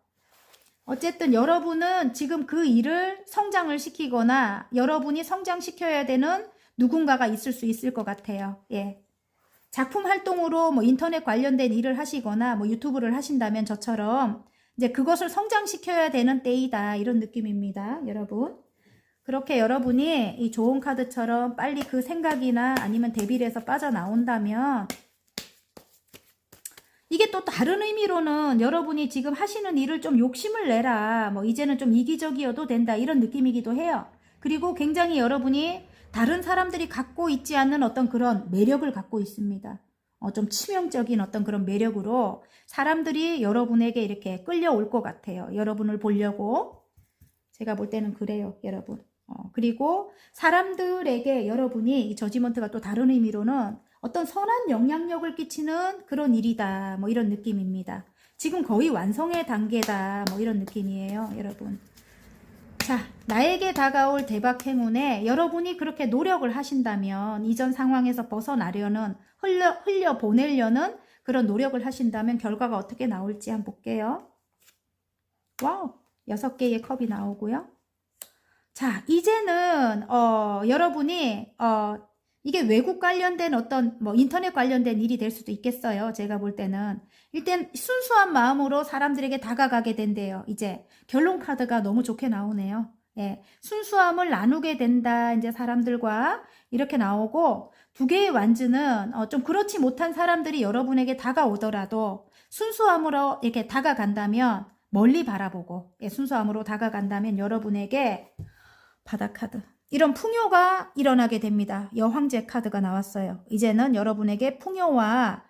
어쨌든 여러분은 지금 그 일을 성장을 시키거나 여러분이 성장시켜야 되는 누군가가 있을 수 있을 것 같아요. 예. 작품 활동으로 뭐 인터넷 관련된 일을 하시거나 뭐 유튜브를 하신다면 저처럼 이제 그것을 성장시켜야 되는 때이다 이런 느낌입니다. 여러분. 그렇게 여러분이 이 좋은 카드처럼 빨리 그 생각이나 아니면 대비를 해서 빠져나온다면 이게 또 다른 의미로는 여러분이 지금 하시는 일을 좀 욕심을 내라, 뭐 이제는 좀 이기적이어도 된다 이런 느낌이기도 해요. 그리고 굉장히 여러분이 다른 사람들이 갖고 있지 않는 어떤 그런 매력을 갖고 있습니다. 좀 치명적인 어떤 그런 매력으로 사람들이 여러분에게 이렇게 끌려올 것 같아요. 여러분을 보려고. 제가 볼 때는 그래요, 여러분. 그리고 사람들에게 여러분이 이 저지먼트가 또 다른 의미로는 어떤 선한 영향력을 끼치는 그런 일이다. 뭐 이런 느낌입니다. 지금 거의 완성의 단계다. 뭐 이런 느낌이에요, 여러분. 자, 나에게 다가올 대박 행운에 여러분이 그렇게 노력을 하신다면 이전 상황에서 벗어나려는 흘려보내려는 그런 노력을 하신다면 결과가 어떻게 나올지 한번 볼게요. 와우, 6개의 컵이 나오고요. 자, 이제는 여러분이 이게 외국 관련된 어떤 뭐 인터넷 관련된 일이 될 수도 있겠어요. 제가 볼 때는 일단 순수한 마음으로 사람들에게 다가가게 된대요. 이제 결론 카드가 너무 좋게 나오네요. 예, 순수함을 나누게 된다. 이제 사람들과 이렇게 나오고, 2개의 완즈는 좀 그렇지 못한 사람들이 여러분에게 다가오더라도 순수함으로 이렇게 다가간다면 멀리 바라보고, 예, 순수함으로 다가간다면 여러분에게 바다 카드, 이런 풍요가 일어나게 됩니다. 여황제 카드가 나왔어요. 이제는 여러분에게 풍요와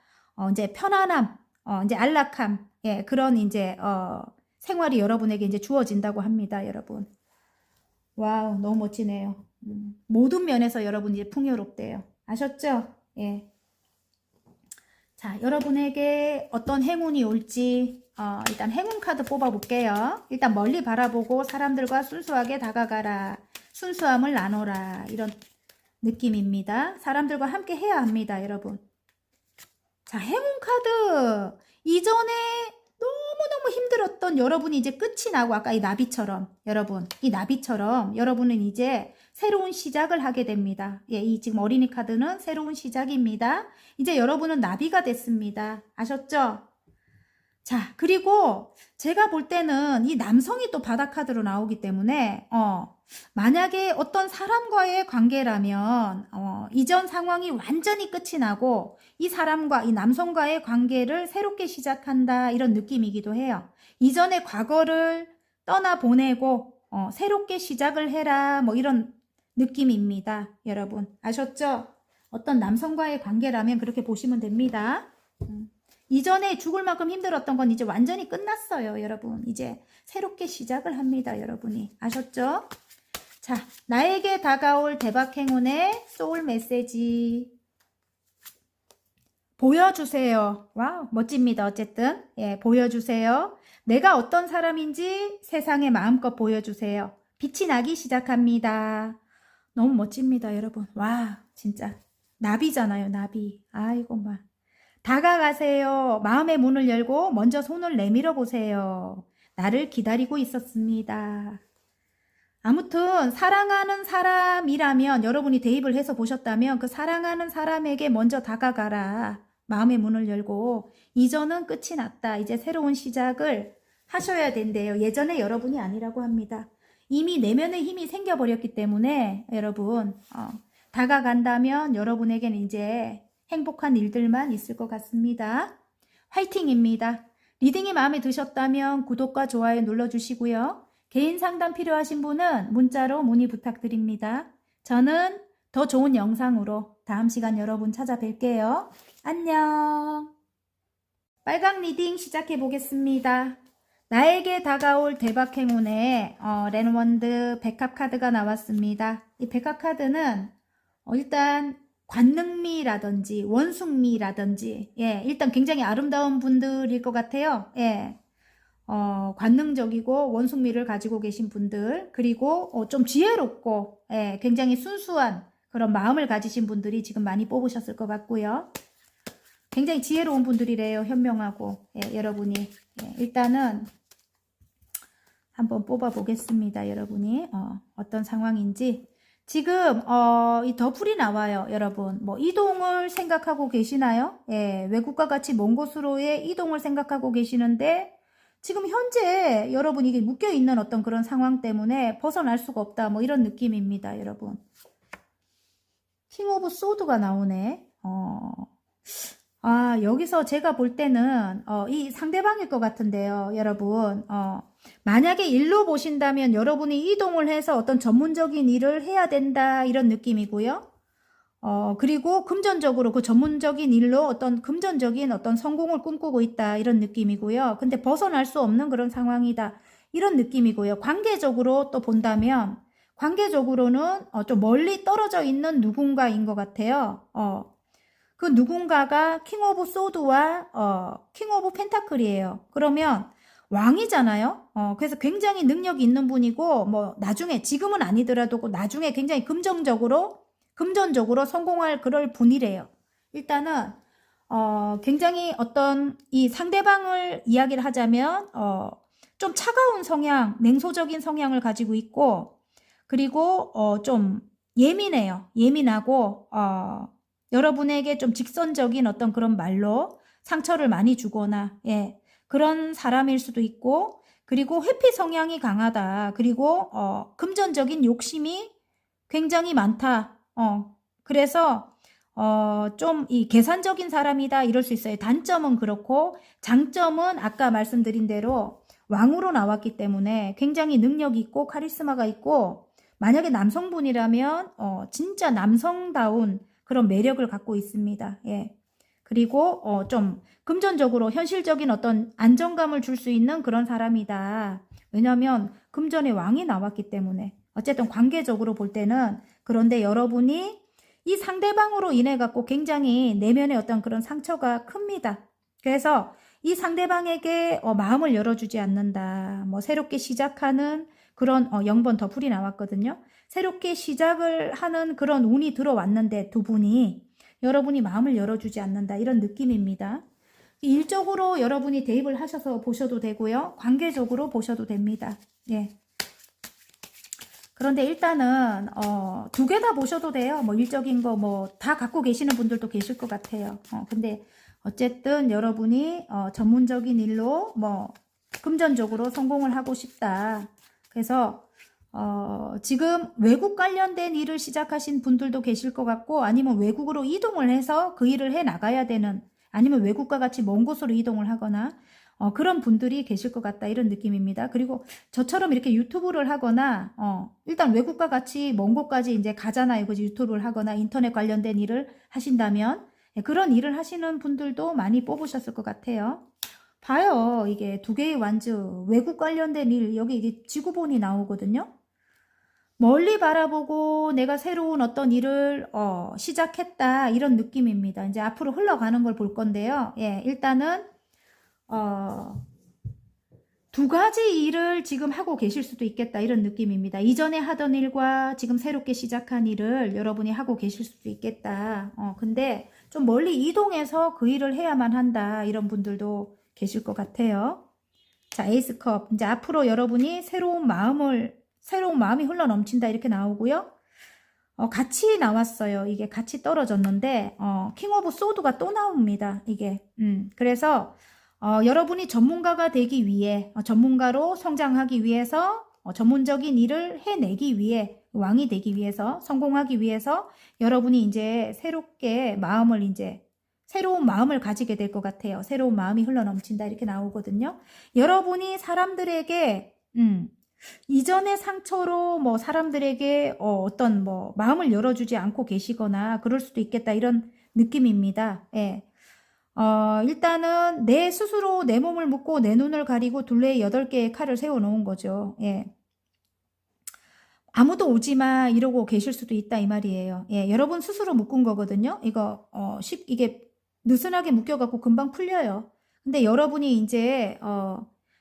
이제 편안함, 이제 안락함, 예, 그런 이제 생활이 여러분에게 이제 주어진다고 합니다, 여러분. 와우, 너무 멋지네요. 모든 면에서 여러분이 이제 풍요롭대요. 아셨죠? 예. 자, 여러분에게 어떤 행운이 올지 일단 행운 카드 뽑아볼게요. 일단 멀리 바라보고 사람들과 순수하게 다가가라. 순수함을 나눠라. 이런 느낌입니다. 사람들과 함께 해야 합니다, 여러분. 자, 행운 카드. 이전에 너무너무 힘들었던 여러분이 이제 끝이 나고, 아까 이 나비처럼, 여러분, 이 나비처럼 여러분은 이제 새로운 시작을 하게 됩니다. 예, 이 지금 어린이 카드는 새로운 시작입니다. 이제 여러분은 나비가 됐습니다. 아셨죠? 자, 그리고 제가 볼 때는 이 남성이 또 바다 카드로 나오기 때문에 만약에 어떤 사람과의 관계라면 이전 상황이 완전히 끝이 나고 이 사람과 이 남성과의 관계를 새롭게 시작한다 이런 느낌이기도 해요. 이전의 과거를 떠나보내고 새롭게 시작을 해라 뭐 이런 느낌입니다. 여러분 아셨죠? 어떤 남성과의 관계라면 그렇게 보시면 됩니다. 이전에 죽을 만큼 힘들었던 건 이제 완전히 끝났어요, 여러분. 이제 새롭게 시작을 합니다, 여러분이. 아셨죠? 자, 나에게 다가올 대박 행운의 소울 메시지. 보여주세요. 와우, 멋집니다. 어쨌든. 예, 보여주세요. 내가 어떤 사람인지 세상에 마음껏 보여주세요. 빛이 나기 시작합니다. 너무 멋집니다, 여러분. 와, 진짜. 나비잖아요, 나비. 아이고, 막. 다가가세요. 마음의 문을 열고 먼저 손을 내밀어 보세요. 나를 기다리고 있었습니다. 아무튼 사랑하는 사람이라면 여러분이 대입을 해서 보셨다면 그 사랑하는 사람에게 먼저 다가가라. 마음의 문을 열고 이전은 끝이 났다. 이제 새로운 시작을 하셔야 된대요. 예전에 여러분이 아니라고 합니다. 이미 내면의 힘이 생겨버렸기 때문에 여러분 다가간다면 여러분에게는 이제 행복한 일들만 있을 것 같습니다. 화이팅입니다. 리딩이 마음에 드셨다면 구독과 좋아요 눌러주시고요. 개인 상담 필요하신 분은 문자로 문의 부탁드립니다. 저는 더 좋은 영상으로 다음 시간 여러분 찾아뵐게요. 안녕. 빨강 리딩 시작해 보겠습니다. 나에게 다가올 대박 행운에 랜원드 백합 카드가 나왔습니다. 이 백합 카드는 일단 관능미라든지 원숭미라든지 예, 일단 굉장히 아름다운 분들일 것 같아요. 예. 관능적이고 원숭미를 가지고 계신 분들, 그리고 좀 지혜롭고 예, 굉장히 순수한 그런 마음을 가지신 분들이 지금 많이 뽑으셨을 것 같고요. 굉장히 지혜로운 분들이래요. 현명하고 예, 여러분이 일단은 한번 뽑아 보겠습니다. 여러분이 어떤 상황인지. 지금 이 더풀이 나와요. 여러분 뭐 이동을 생각하고 계시나요? 예, 외국과 같이 먼 곳으로의 이동을 생각하고 계시는데 지금 현재 여러분 이게 묶여있는 어떤 그런 상황 때문에 벗어날 수가 없다 뭐 이런 느낌입니다. 여러분 킹 오브 소드가 나오네. 여기서 제가 볼 때는 이 상대방일 것 같은데요. 여러분 만약에 일로 보신다면 여러분이 이동을 해서 어떤 전문적인 일을 해야 된다 이런 느낌이고요. 그리고 금전적으로 그 전문적인 일로 어떤 금전적인 어떤 성공을 꿈꾸고 있다 이런 느낌이고요. 근데 벗어날 수 없는 그런 상황이다 이런 느낌이고요. 관계적으로 또 본다면 관계적으로는 좀 멀리 떨어져 있는 누군가인 것 같아요. 그 누군가가 킹 오브 소드와 킹 오브 펜타클이에요. 그러면 왕이잖아요. 그래서 굉장히 능력이 있는 분이고 뭐 나중에 지금은 아니더라도 나중에 굉장히 금전적으로 성공할 그럴 분이래요. 일단은 굉장히 어떤 이 상대방을 이야기를 하자면 좀 차가운 성향, 냉소적인 성향을 가지고 있고 그리고 좀 예민해요. 예민하고 여러분에게 좀 직선적인 어떤 그런 말로 상처를 많이 주거나 예, 그런 사람일 수도 있고 그리고 회피 성향이 강하다. 그리고 금전적인 욕심이 굉장히 많다. 그래서 좀 이 계산적인 사람이다 이럴 수 있어요. 단점은 그렇고 장점은 아까 말씀드린 대로 왕으로 나왔기 때문에 굉장히 능력이 있고 카리스마가 있고 만약에 남성분이라면 진짜 남성다운 그런 매력을 갖고 있습니다. 예. 그리고 좀 금전적으로 현실적인 어떤 안정감을 줄 수 있는 그런 사람이다. 왜냐하면 금전의 왕이 나왔기 때문에 어쨌든 관계적으로 볼 때는 그런데 여러분이 이 상대방으로 인해 갖고 굉장히 내면의 어떤 그런 상처가 큽니다. 그래서 이 상대방에게 마음을 열어주지 않는다. 뭐 새롭게 시작하는 그런 0번 더풀이 나왔거든요. 새롭게 시작을 하는 그런 운이 들어왔는데 두 분이 여러분이 마음을 열어주지 않는다 이런 느낌입니다. 일적으로 여러분이 대입을 하셔서 보셔도 되고요. 관계적으로 보셔도 됩니다. 예. 그런데 일단은 두 개 다 보셔도 돼요. 뭐 일적인 거 뭐 다 갖고 계시는 분들도 계실 것 같아요. 근데 어쨌든 여러분이 전문적인 일로 뭐 금전적으로 성공을 하고 싶다. 그래서 지금 외국 관련된 일을 시작하신 분들도 계실 것 같고 아니면 외국으로 이동을 해서 그 일을 해 나가야 되는 아니면 외국과 같이 먼 곳으로 이동을 하거나 그런 분들이 계실 것 같다 이런 느낌입니다. 그리고 저처럼 이렇게 유튜브를 하거나 일단 외국과 같이 먼 곳까지 이제 가잖아요. 그죠? 유튜브를 하거나 인터넷 관련된 일을 하신다면 그런 일을 하시는 분들도 많이 뽑으셨을 것 같아요. 봐요. 이게 두 개의 완주 외국 관련된 일 여기 이게 지구본이 나오거든요. 멀리 바라보고 내가 새로운 어떤 일을 시작했다 이런 느낌입니다. 이제 앞으로 흘러가는 걸 볼 건데요. 예, 일단은 두 가지 일을 지금 하고 계실 수도 있겠다 이런 느낌입니다. 이전에 하던 일과 지금 새롭게 시작한 일을 여러분이 하고 계실 수도 있겠다. 근데 좀 멀리 이동해서 그 일을 해야만 한다 이런 분들도 계실 것 같아요. 자, 에이스컵. 이제 앞으로 여러분이 새로운 마음이 흘러 넘친다 이렇게 나오고요. 같이 나왔어요. 이게 같이 떨어졌는데 킹 오브 소드가 또 나옵니다. 이게 그래서 여러분이 전문가가 되기 위해 전문가로 성장하기 위해서 전문적인 일을 해내기 위해 왕이 되기 위해서 성공하기 위해서 여러분이 이제 새로운 마음을 가지게 될 것 같아요. 새로운 마음이 흘러 넘친다 이렇게 나오거든요. 여러분이 사람들에게 이전의 상처로 뭐 사람들에게 어떤 뭐 마음을 열어주지 않고 계시거나 그럴 수도 있겠다 이런 느낌입니다. 예. 일단은 내 스스로 내 몸을 묶고 내 눈을 가리고 둘레에 8개의 칼을 세워 놓은 거죠. 예. 아무도 오지 마 이러고 계실 수도 있다 이 말이에요. 예, 여러분 스스로 묶은 거거든요. 이거 이게 느슨하게 묶여갖고 금방 풀려요. 근데 여러분이 이제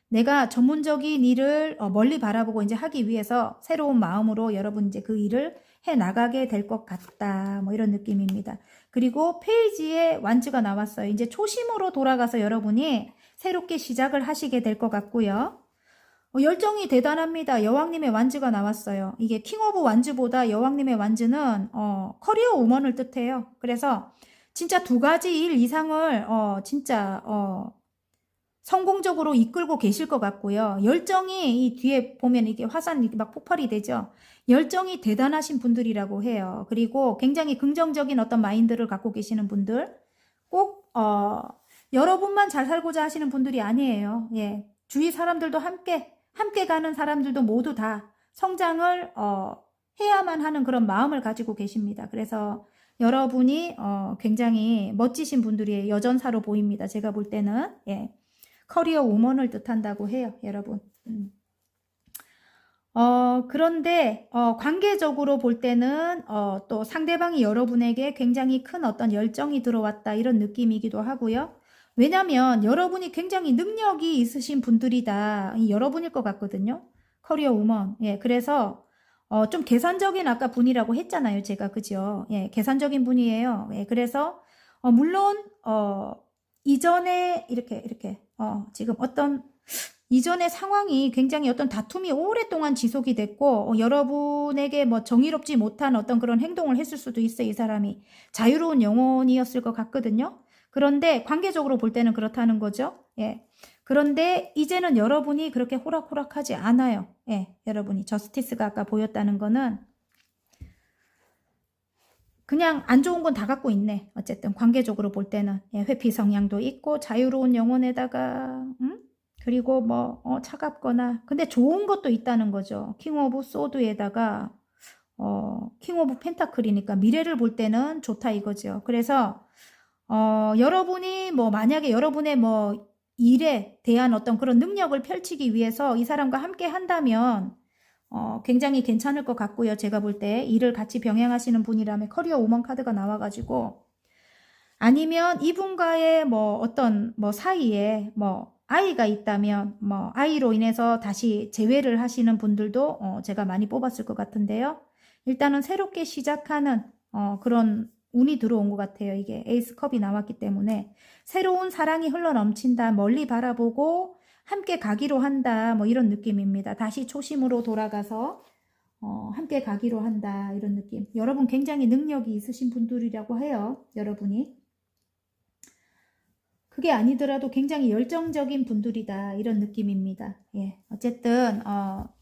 내가 전문적인 일을 멀리 바라보고 이제 하기 위해서 새로운 마음으로 여러분 이제 그 일을 해 나가게 될 것 같다. 뭐 이런 느낌입니다. 그리고 페이지에 완즈가 나왔어요. 이제 초심으로 돌아가서 여러분이 새롭게 시작을 하시게 될 것 같고요. 열정이 대단합니다. 여왕님의 완즈가 나왔어요. 이게 킹 오브 완즈보다 여왕님의 완즈는 커리어 우먼을 뜻해요. 그래서 진짜 2가지 일 이상을 진짜 성공적으로 이끌고 계실 것 같고요. 열정이 이 뒤에 보면 이게 화산이 막 폭발이 되죠. 열정이 대단하신 분들이라고 해요. 그리고 굉장히 긍정적인 어떤 마인드를 갖고 계시는 분들, 꼭 여러분만 잘 살고자 하시는 분들이 아니에요. 예, 주위 사람들도 함께 가는 사람들도 모두 다 성장을 해야만 하는 그런 마음을 가지고 계십니다. 그래서 여러분이 굉장히 멋지신 분들이 여전사로 보입니다. 제가 볼 때는 예, 커리어 우먼을 뜻한다고 해요, 여러분. 그런데 관계적으로 볼 때는 또 상대방이 여러분에게 굉장히 큰 어떤 열정이 들어왔다 이런 느낌이기도 하고요. 왜냐면 여러분이 굉장히 능력이 있으신 분들이다. 여러분일 것 같거든요. 커리어 우먼. 예, 그래서 좀 계산적인 아까 분이라고 했잖아요. 제가 그죠? 예, 계산적인 분이에요. 예, 그래서 물론 이전에 이렇게 지금 어떤 이전의 상황이 굉장히 어떤 다툼이 오랫동안 지속이 됐고 여러분에게 뭐 정의롭지 못한 어떤 그런 행동을 했을 수도 있어요. 이 사람이 자유로운 영혼이었을 것 같거든요. 그런데 관계적으로 볼 때는 그렇다는 거죠. 예. 그런데 이제는 여러분이 그렇게 호락호락하지 않아요. 예. 여러분이 저스티스가 아까 보였다는 거는 그냥 안 좋은 건 다 갖고 있네. 어쨌든 관계적으로 볼 때는 예, 회피 성향도 있고 자유로운 영혼에다가 그리고 뭐 차갑거나 근데 좋은 것도 있다는 거죠. 킹 오브 소드에다가 킹 오브 펜타클이니까 미래를 볼 때는 좋다 이거죠. 그래서 여러분이 뭐 만약에 여러분의 뭐 일에 대한 어떤 그런 능력을 펼치기 위해서 이 사람과 함께 한다면 굉장히 괜찮을 것 같고요. 제가 볼 때 일을 같이 병행하시는 분이라면 커리어 우먼 카드가 나와가지고 아니면 이분과의 뭐 어떤 뭐 사이에 뭐 아이가 있다면 뭐 아이로 인해서 다시 재회를 하시는 분들도 제가 많이 뽑았을 것 같은데요. 일단은 새롭게 시작하는 그런 운이 들어온 것 같아요. 이게 에이스 컵이 나왔기 때문에 새로운 사랑이 흘러넘친다. 멀리 바라보고 함께 가기로 한다. 뭐 이런 느낌입니다. 다시 초심으로 돌아가서 함께 가기로 한다. 이런 느낌. 여러분 굉장히 능력이 있으신 분들이라고 해요. 여러분이. 그게 아니더라도 굉장히 열정적인 분들이다. 이런 느낌입니다. 예. 어쨌든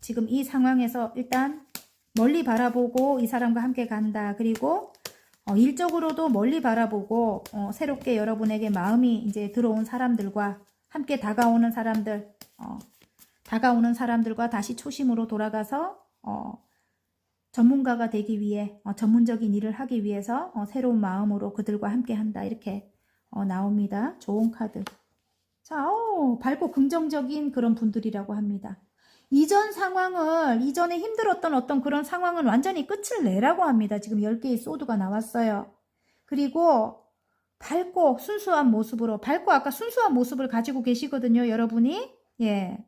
지금 이 상황에서 일단 멀리 바라보고 이 사람과 함께 간다. 그리고 일적으로도 멀리 바라보고 새롭게 여러분에게 마음이 이제 들어온 사람들과 함께 다가오는 사람들과 다시 초심으로 돌아가서 전문가가 되기 위해 전문적인 일을 하기 위해서 새로운 마음으로 그들과 함께 한다. 이렇게 나옵니다. 좋은 카드. 자, 밝고 긍정적인 그런 분들이라고 합니다. 이전에 힘들었던 어떤 그런 상황은 완전히 끝을 내라고 합니다. 지금 10개의 소드가 나왔어요. 그리고 밝고 순수한 모습으로, 밝고 아까 순수한 모습을 가지고 계시거든요, 여러분이. 예.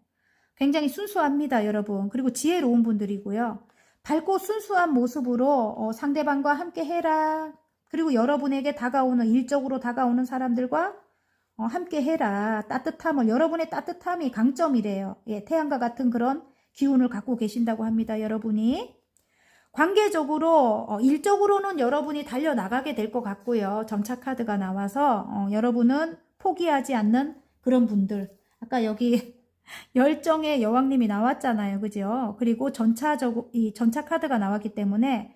굉장히 순수합니다, 여러분. 그리고 지혜로운 분들이고요. 밝고 순수한 모습으로 상대방과 함께 해라. 그리고 여러분에게 일적으로 다가오는 사람들과 함께 해라. 여러분의 따뜻함이 강점이래요. 예, 태양과 같은 그런 기운을 갖고 계신다고 합니다. 여러분이. 관계적으로, 일적으로는 여러분이 달려나가게 될 것 같고요. 점차 카드가 나와서 여러분은 포기하지 않는 그런 분들. 아까 여기 열정의 여왕님이 나왔잖아요. 그죠? 그리고 이 전차 카드가 나왔기 때문에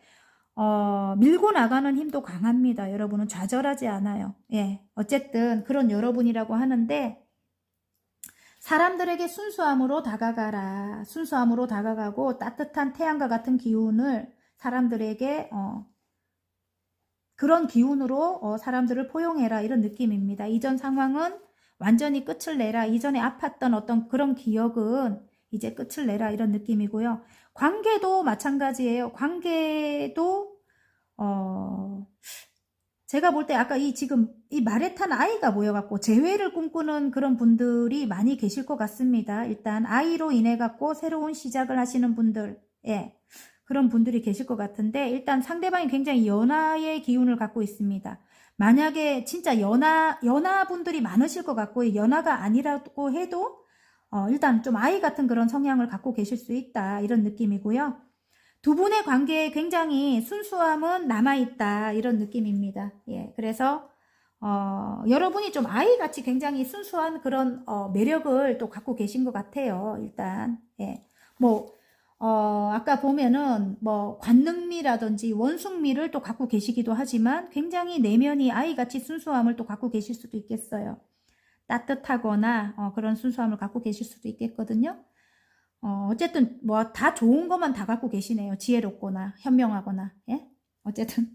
밀고 나가는 힘도 강합니다. 여러분은 좌절하지 않아요. 예. 어쨌든 그런 여러분이라고 하는데 사람들에게 순수함으로 다가가라. 순수함으로 다가가고 따뜻한 태양과 같은 기운을 사람들에게 그런 기운으로 사람들을 포용해라 이런 느낌입니다. 이전 상황은 완전히 끝을 내라. 이전에 아팠던 어떤 그런 기억은 이제 끝을 내라 이런 느낌이고요. 관계도 마찬가지예요. 관계도 제가 볼 때 아까 지금 이 말에 탄 아이가 모여갖고 재회를 꿈꾸는 그런 분들이 많이 계실 것 같습니다. 일단 아이로 인해 갖고 새로운 시작을 하시는 분들, 예, 그런 분들이 계실 것 같은데 일단 상대방이 굉장히 연하의 기운을 갖고 있습니다. 만약에 진짜 연하분들이 많으실 것 같고 연하가 아니라고 해도 일단 좀 아이 같은 그런 성향을 갖고 계실 수 있다 이런 느낌이고요. 두 분의 관계에 굉장히 순수함은 남아있다 이런 느낌입니다. 예, 그래서 여러분이 좀 아이같이 굉장히 순수한 그런 매력을 또 갖고 계신 것 같아요. 일단 예, 뭐 아까 보면은 뭐 관능미라든지 원숭미를 또 갖고 계시기도 하지만 굉장히 내면이 아이같이 순수함을 또 갖고 계실 수도 있겠어요. 따뜻하거나 그런 순수함을 갖고 계실 수도 있겠거든요. 어쨌든 뭐 다 좋은 것만 다 갖고 계시네요. 지혜롭거나 현명하거나. 예? 어쨌든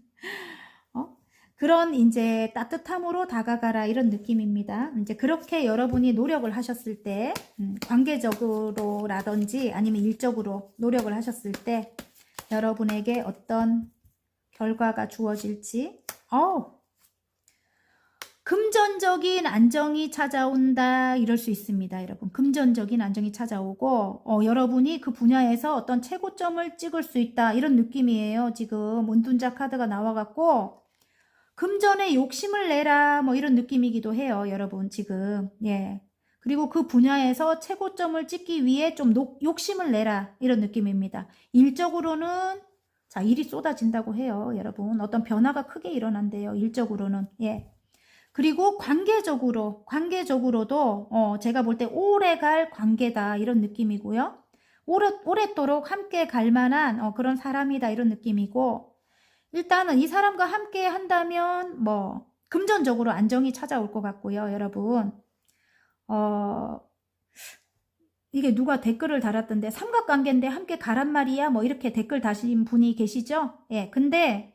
그런 이제 따뜻함으로 다가가라 이런 느낌입니다. 이제 그렇게 여러분이 노력을 하셨을 때 관계적으로라든지 아니면 일적으로 노력을 하셨을 때 여러분에게 어떤 결과가 주어질지 금전적인 안정이 찾아온다 이럴 수 있습니다. 여러분 금전적인 안정이 찾아오고 여러분이 그 분야에서 어떤 최고점을 찍을 수 있다 이런 느낌이에요. 지금 은둔자 카드가 나와갖고 금전에 욕심을 내라 뭐 이런 느낌이기도 해요. 여러분 지금 예, 그리고 그 분야에서 최고점을 찍기 위해 좀 욕심을 내라 이런 느낌입니다. 일적으로는 자 일이 쏟아진다고 해요. 여러분 어떤 변화가 크게 일어난대요. 일적으로는 예. 그리고 관계적으로도 제가 볼 때 오래갈 관계다 이런 느낌이고요. 오랫도록 함께 갈 만한 그런 사람이다 이런 느낌이고 일단은 이 사람과 함께 한다면 뭐 금전적으로 안정이 찾아올 것 같고요. 여러분 이게 누가 댓글을 달았던데 삼각관계인데 함께 가란 말이야 뭐 이렇게 댓글 다신 분이 계시죠? 예, 근데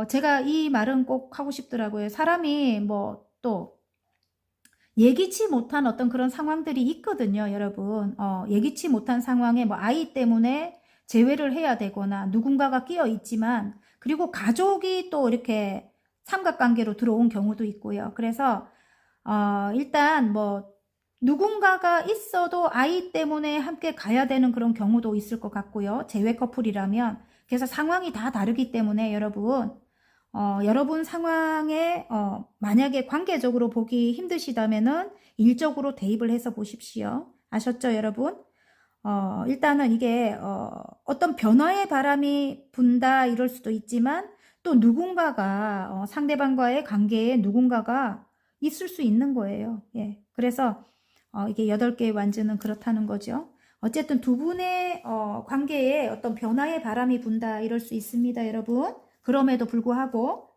제가 이 말은 꼭 하고 싶더라고요. 사람이 뭐 또 예기치 못한 어떤 그런 상황들이 있거든요, 여러분. 예기치 못한 상황에 뭐 아이 때문에 재회를 해야 되거나 누군가가 끼어 있지만 그리고 가족이 또 이렇게 삼각관계로 들어온 경우도 있고요. 그래서 일단 뭐 누군가가 있어도 아이 때문에 함께 가야 되는 그런 경우도 있을 것 같고요. 재회 커플이라면. 그래서 상황이 다 다르기 때문에 여러분 여러분 상황에 만약에 관계적으로 보기 힘드시다면은 일적으로 대입을 해서 보십시오. 아셨죠, 여러분? 일단은 이게 어떤 변화의 바람이 분다 이럴 수도 있지만 또 누군가가 상대방과의 관계에 누군가가 있을 수 있는 거예요. 예. 그래서 이게 8개의 완즈는 그렇다는 거죠. 어쨌든 두 분의 관계에 어떤 변화의 바람이 분다 이럴 수 있습니다, 여러분. 그럼에도 불구하고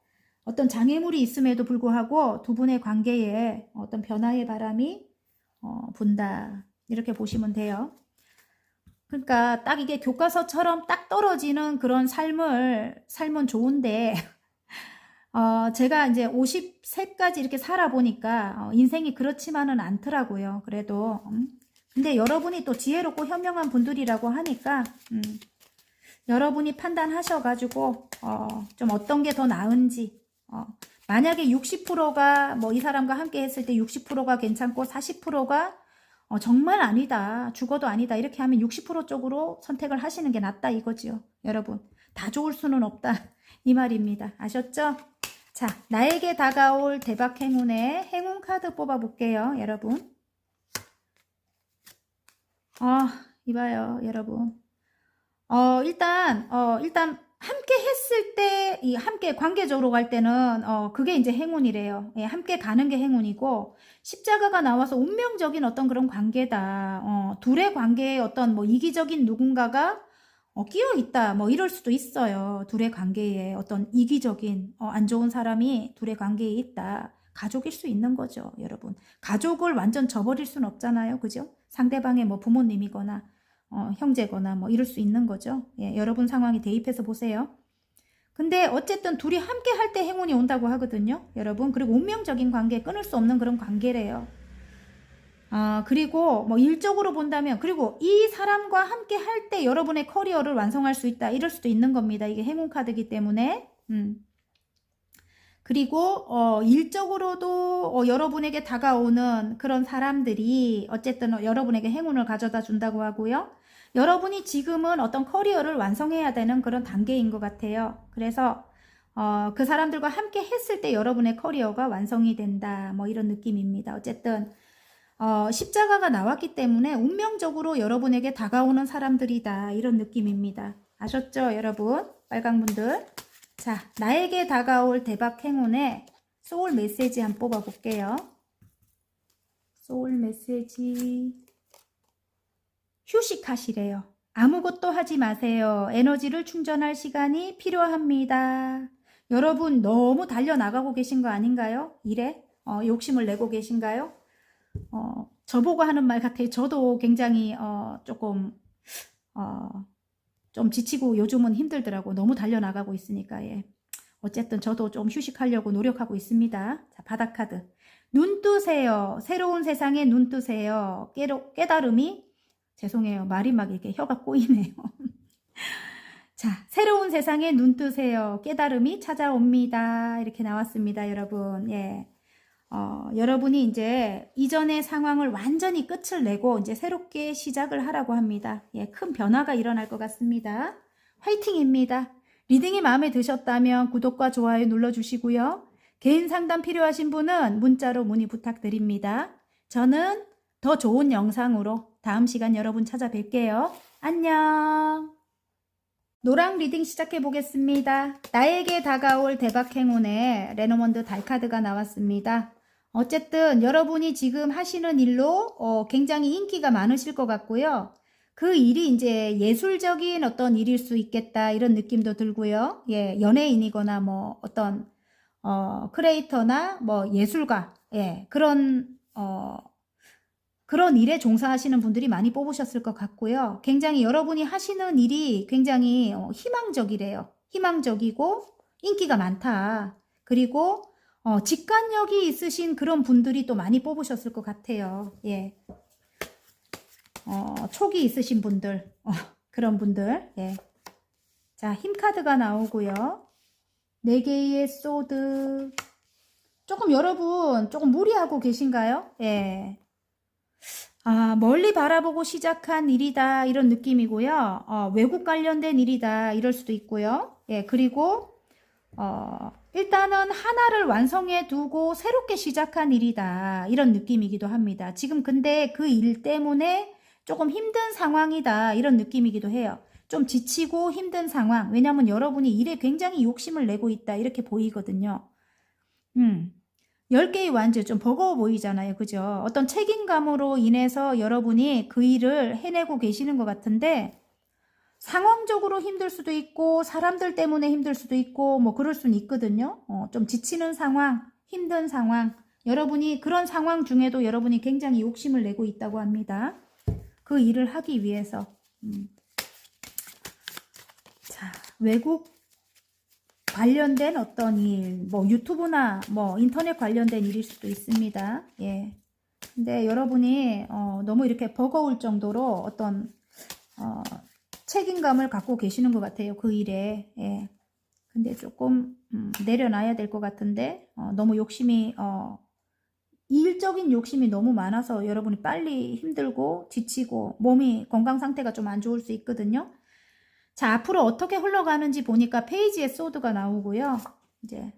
어떤 장애물이 있음에도 불구하고 두 분의 관계에 어떤 변화의 바람이 분다 이렇게 보시면 돼요. 그러니까 딱 이게 교과서처럼 딱 떨어지는 그런 삶은 좋은데 제가 이제 50세까지 이렇게 살아보니까 인생이 그렇지만은 않더라고요. 그래도 근데 여러분이 또 지혜롭고 현명한 분들이라고 하니까 여러분이 판단하셔가지고 좀 어떤 게 더 나은지 만약에 60%가 뭐 이 사람과 함께 했을 때 60%가 괜찮고 40%가 정말 아니다 죽어도 아니다 이렇게 하면 60% 쪽으로 선택을 하시는 게 낫다 이거지요. 여러분 다 좋을 수는 없다 이 말입니다. 아셨죠? 자, 나에게 다가올 대박 행운의 행운 카드 뽑아볼게요. 여러분 이봐요 여러분 일단 함께 했을 때, 함께 관계적으로 갈 때는, 그게 이제 행운이래요. 예, 함께 가는 게 행운이고, 십자가가 나와서 운명적인 어떤 그런 관계다. 둘의 관계에 어떤 뭐 이기적인 누군가가, 끼어 있다. 뭐 이럴 수도 있어요. 둘의 관계에 어떤 이기적인, 안 좋은 사람이 둘의 관계에 있다. 가족일 수 있는 거죠, 여러분. 가족을 완전 저버릴 수는 없잖아요. 그죠? 상대방의 뭐 부모님이거나, 형제거나 뭐 이럴 수 있는 거죠. 예, 여러분 상황에 대입해서 보세요. 근데 어쨌든 둘이 함께 할 때 행운이 온다고 하거든요, 여러분. 그리고 운명적인 관계, 끊을 수 없는 그런 관계래요. 그리고 뭐 일적으로 본다면, 그리고 이 사람과 함께 할 때 여러분의 커리어를 완성할 수 있다, 이럴 수도 있는 겁니다. 이게 행운 카드이기 때문에. 그리고 일적으로도 여러분에게 다가오는 그런 사람들이 어쨌든 여러분에게 행운을 가져다 준다고 하고요. 여러분이 지금은 어떤 커리어를 완성해야 되는 그런 단계인 것 같아요. 그래서 그 사람들과 함께 했을 때 여러분의 커리어가 완성이 된다, 뭐 이런 느낌입니다. 어쨌든 십자가가 나왔기 때문에 운명적으로 여러분에게 다가오는 사람들이다, 이런 느낌입니다. 아셨죠, 여러분? 빨강분들. 자, 나에게 다가올 대박 행운의 소울 메시지 한번 뽑아볼게요. 소울 메시지. 휴식하시래요. 아무것도 하지 마세요. 에너지를 충전할 시간이 필요합니다. 여러분 너무 달려나가고 계신 거 아닌가요? 일에? 욕심을 내고 계신가요? 저보고 하는 말 같아요. 저도 굉장히 좀 지치고 요즘은 힘들더라고. 너무 달려나가고 있으니까. 예. 어쨌든 저도 좀 휴식하려고 노력하고 있습니다. 자, 바닥카드. 눈 뜨세요. 새로운 세상에 눈 뜨세요. 깨달음이, 죄송해요. 말이 막 이렇게 혀가 꼬이네요. 자, 새로운 세상에 눈 뜨세요. 깨달음이 찾아옵니다. 이렇게 나왔습니다, 여러분. 예. 여러분이 이제 이전의 상황을 완전히 끝을 내고 이제 새롭게 시작을 하라고 합니다. 예, 큰 변화가 일어날 것 같습니다. 화이팅입니다. 리딩이 마음에 드셨다면 구독과 좋아요 눌러주시고요. 개인 상담 필요하신 분은 문자로 문의 부탁드립니다. 저는 더 좋은 영상으로 다음 시간 여러분 찾아뵐게요. 안녕. 노랑 리딩 시작해 보겠습니다. 나에게 다가올 대박 행운의 레노먼드 달카드가 나왔습니다. 어쨌든 여러분이 지금 하시는 일로 굉장히 인기가 많으실 것 같고요. 그 일이 이제 예술적인 어떤 일일 수 있겠다, 이런 느낌도 들고요. 예, 연예인이거나 뭐 어떤 크리에이터나 뭐 예술가, 예, 그런 일에 종사하시는 분들이 많이 뽑으셨을 것 같고요. 굉장히 여러분이 하시는 일이 굉장히 희망적이래요. 희망적이고 인기가 많다. 그리고 직관력이 있으신 그런 분들이 또 많이 뽑으셨을 것 같아요. 예. 촉이 있으신 분들, 그런 분들. 예. 자, 힘카드가 나오고요. 4개의 소드. 조금 여러분 조금 무리하고 계신가요? 예. 멀리 바라보고 시작한 일이다, 이런 느낌이고요. 외국 관련된 일이다, 이럴 수도 있고요. 예, 그리고 일단은 하나를 완성해 두고 새롭게 시작한 일이다, 이런 느낌이기도 합니다. 지금 근데 그 일 때문에 조금 힘든 상황이다, 이런 느낌이기도 해요. 좀 지치고 힘든 상황. 왜냐하면 여러분이 일에 굉장히 욕심을 내고 있다, 이렇게 보이거든요. 10개의 완주, 좀 버거워 보이잖아요. 그죠? 어떤 책임감으로 인해서 여러분이 그 일을 해내고 계시는 것 같은데, 상황적으로 힘들 수도 있고 사람들 때문에 힘들 수도 있고 뭐 그럴 수는 있거든요. 좀 지치는 상황, 힘든 상황, 여러분이 그런 상황 중에도 여러분이 굉장히 욕심을 내고 있다고 합니다. 그 일을 하기 위해서. 자, 외국 관련된 어떤 일, 뭐 유튜브나 뭐 인터넷 관련된 일일 수도 있습니다. 예. 근데 여러분이 너무 이렇게 버거울 정도로 어떤 책임감을 갖고 계시는 것 같아요. 그 일에. 예. 근데 조금 내려놔야 될 것 같은데 너무 욕심이 일적인 욕심이 너무 많아서 여러분이 빨리 힘들고 지치고 몸이 건강 상태가 좀 안 좋을 수 있거든요. 자, 앞으로 어떻게 흘러가는지 보니까 페이지에 소드가 나오고요. 이제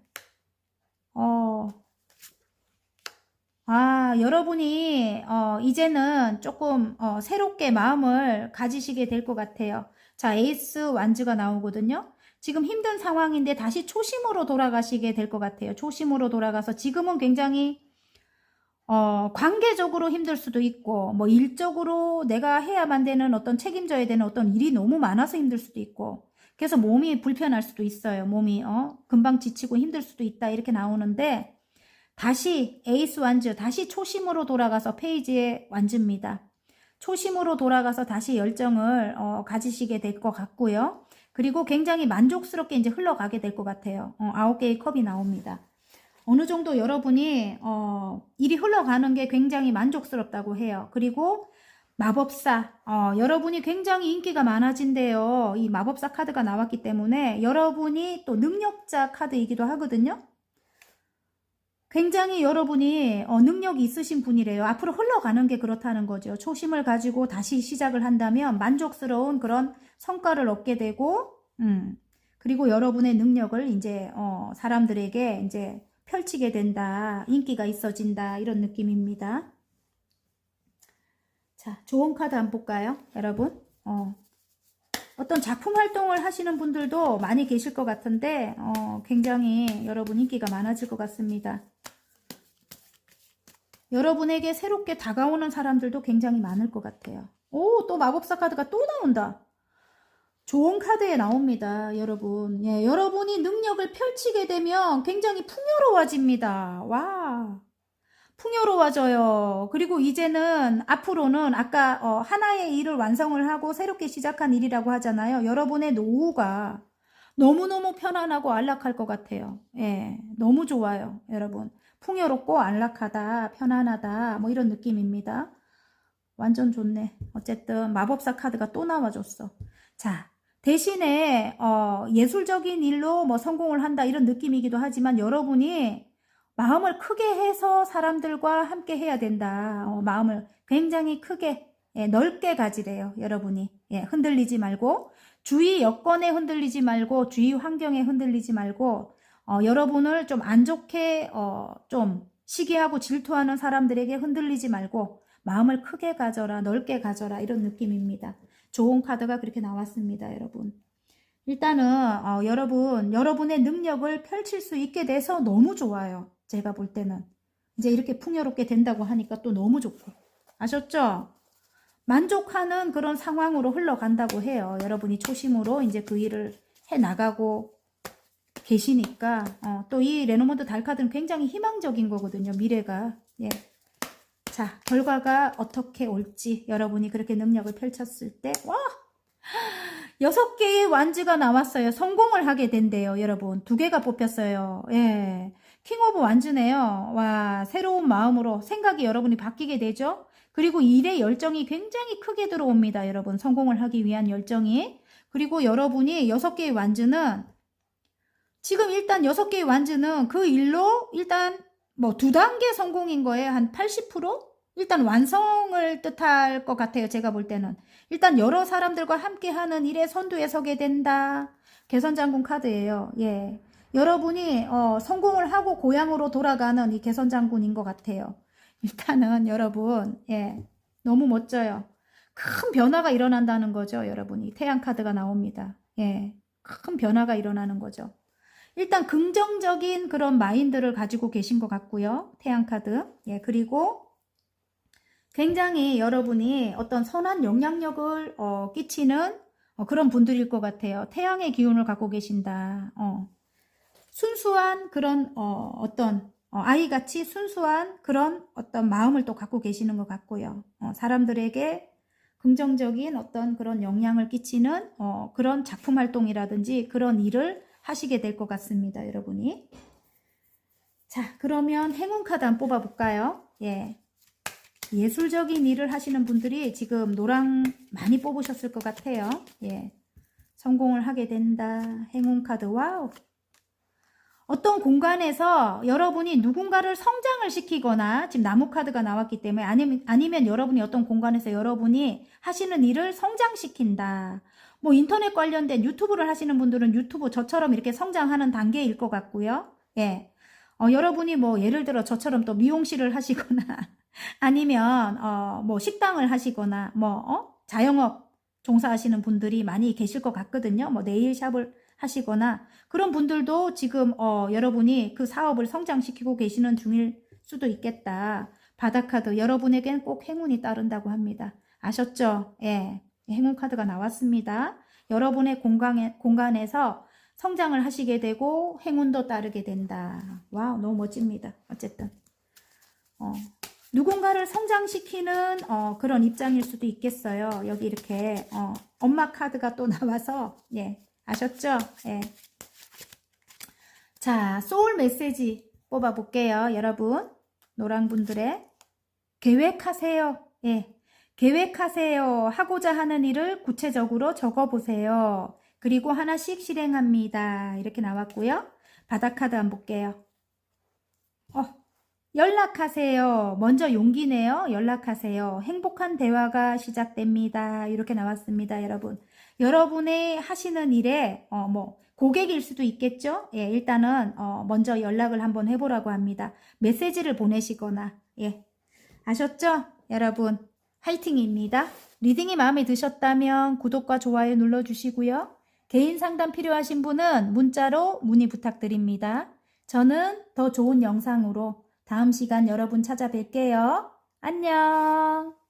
여러분이 이제는 조금 새롭게 마음을 가지시게 될 것 같아요. 자, 에이스 완즈가 나오거든요. 지금 힘든 상황인데 다시 초심으로 돌아가시게 될 것 같아요. 초심으로 돌아가서 지금은 굉장히 관계적으로 힘들 수도 있고 뭐 일적으로 내가 해야만 되는 어떤 책임져야 되는 어떤 일이 너무 많아서 힘들 수도 있고, 그래서 몸이 불편할 수도 있어요. 몸이 금방 지치고 힘들 수도 있다, 이렇게 나오는데, 다시 에이스 완즈, 다시 초심으로 돌아가서 페이지에 완즈입니다. 초심으로 돌아가서 다시 열정을 가지시게 될 것 같고요. 그리고 굉장히 만족스럽게 이제 흘러가게 될 것 같아요. 9개의 컵이 나옵니다. 어느 정도 여러분이 일이 흘러가는 게 굉장히 만족스럽다고 해요. 그리고 마법사, 여러분이 굉장히 인기가 많아진대요. 이 마법사 카드가 나왔기 때문에 여러분이 또 능력자 카드이기도 하거든요. 굉장히 여러분이 능력이 있으신 분이래요. 앞으로 흘러가는 게 그렇다는 거죠. 초심을 가지고 다시 시작을 한다면 만족스러운 그런 성과를 얻게 되고, 그리고 여러분의 능력을 이제 사람들에게 이제 펼치게 된다. 인기가 있어진다. 이런 느낌입니다. 자, 좋은 카드 한번 볼까요, 여러분? 어떤 작품 활동을 하시는 분들도 많이 계실 것 같은데 굉장히 여러분 인기가 많아질 것 같습니다. 여러분에게 새롭게 다가오는 사람들도 굉장히 많을 것 같아요. 오, 또 마법사 카드가 또 나온다. 좋은 카드에 나옵니다, 여러분. 예, 여러분이 능력을 펼치게 되면 굉장히 풍요로워집니다. 와, 풍요로워져요. 그리고 이제는 앞으로는 아까 하나의 일을 완성을 하고 새롭게 시작한 일이라고 하잖아요. 여러분의 노후가 너무너무 편안하고 안락할 것 같아요. 예, 너무 좋아요, 여러분. 풍요롭고 안락하다, 편안하다, 뭐 이런 느낌입니다. 완전 좋네. 어쨌든 마법사 카드가 또 나와줬어. 자, 대신에 예술적인 일로 뭐 성공을 한다 이런 느낌이기도 하지만 여러분이 마음을 크게 해서 사람들과 함께 해야 된다. 마음을 굉장히 크게, 예, 넓게 가지래요, 여러분이. 예, 흔들리지 말고, 주위 여건에 흔들리지 말고, 주위 환경에 흔들리지 말고, 여러분을 좀 안 좋게, 좀 시기하고 질투하는 사람들에게 흔들리지 말고, 마음을 크게 가져라, 넓게 가져라, 이런 느낌입니다. 좋은 카드가 그렇게 나왔습니다, 여러분. 일단은, 여러분의 능력을 펼칠 수 있게 돼서 너무 좋아요. 제가 볼 때는. 이제 이렇게 풍요롭게 된다고 하니까 또 너무 좋고. 아셨죠? 만족하는 그런 상황으로 흘러간다고 해요. 여러분이 초심으로 이제 그 일을 해 나가고 계시니까. 또 이 레노먼드 달 카드는 굉장히 희망적인 거거든요. 미래가. 예. 자, 결과가 어떻게 올지 여러분이 그렇게 능력을 펼쳤을 때, 와! 6개의 완즈가 나왔어요. 성공을 하게 된대요, 여러분. 2개가 뽑혔어요. 예. 킹 오브 완즈네요. 와, 새로운 마음으로 생각이 여러분이 바뀌게 되죠. 그리고 일의 열정이 굉장히 크게 들어옵니다, 여러분. 성공을 하기 위한 열정이. 그리고 여러분이 6개의 완즈는 지금 일단 6개의 완즈는 그 일로 일단 뭐 2단계 성공인 거에 한 80%? 일단 완성을 뜻할 것 같아요. 제가 볼 때는. 일단 여러 사람들과 함께하는 일에 선두에 서게 된다. 개선장군 카드예요. 예. 여러분이 성공을 하고 고향으로 돌아가는 이 개선장군인 것 같아요. 일단은 여러분, 예, 너무 멋져요. 큰 변화가 일어난다는 거죠, 여러분이. 태양 카드가 나옵니다. 예, 큰 변화가 일어나는 거죠. 일단 긍정적인 그런 마인드를 가지고 계신 것 같고요. 태양 카드. 예, 그리고 굉장히 여러분이 어떤 선한 영향력을 끼치는 그런 분들일 것 같아요. 태양의 기운을 갖고 계신다. 순수한 그런 어떤 아이같이 순수한 그런 어떤 마음을 또 갖고 계시는 것 같고요. 사람들에게 긍정적인 어떤 그런 영향을 끼치는 그런 작품 활동이라든지 그런 일을 하시게 될 것 같습니다, 여러분이. 자, 그러면 행운 카드 한번 뽑아볼까요? 예. 예술적인 일을 하시는 분들이 지금 노랑 많이 뽑으셨을 것 같아요. 예. 성공을 하게 된다. 행운 카드, 와우. 어떤 공간에서 여러분이 누군가를 성장을 시키거나, 지금 나무 카드가 나왔기 때문에, 아니면 여러분이 어떤 공간에서 여러분이 하시는 일을 성장시킨다. 뭐 인터넷 관련된 유튜브를 하시는 분들은 유튜브 저처럼 이렇게 성장하는 단계일 것 같고요. 예. 여러분이 뭐 예를 들어 저처럼 또 미용실을 하시거나 아니면 뭐 식당을 하시거나 뭐 자영업 종사하시는 분들이 많이 계실 것 같거든요. 뭐 네일샵을 하시거나 그런 분들도 지금 여러분이 그 사업을 성장시키고 계시는 중일 수도 있겠다. 바다카드, 여러분에겐 꼭 행운이 따른다고 합니다. 아셨죠? 예, 행운 카드가 나왔습니다. 여러분의 공간에서 성장을 하시게 되고 행운도 따르게 된다. 와우, 너무 멋집니다. 어쨌든 누군가를 성장시키는 그런 입장일 수도 있겠어요. 여기 이렇게 엄마 카드가 또 나와서 예, 아셨죠? 예. 자, 소울 메시지 뽑아볼게요, 여러분. 노랑분들의 계획하세요. 예. 계획하세요. 하고자 하는 일을 구체적으로 적어보세요. 그리고 하나씩 실행합니다. 이렇게 나왔고요. 바닥카드 한번 볼게요. 연락하세요. 먼저 용기내요. 연락하세요. 행복한 대화가 시작됩니다. 이렇게 나왔습니다, 여러분. 여러분의 하시는 일에 고객일 수도 있겠죠. 예, 일단은 먼저 연락을 한번 해보라고 합니다. 메시지를 보내시거나. 예, 아셨죠? 여러분, 화이팅입니다. 리딩이 마음에 드셨다면 구독과 좋아요 눌러주시고요. 개인 상담 필요하신 분은 문자로 문의 부탁드립니다. 저는 더 좋은 영상으로 다음 시간 여러분 찾아뵐게요. 안녕.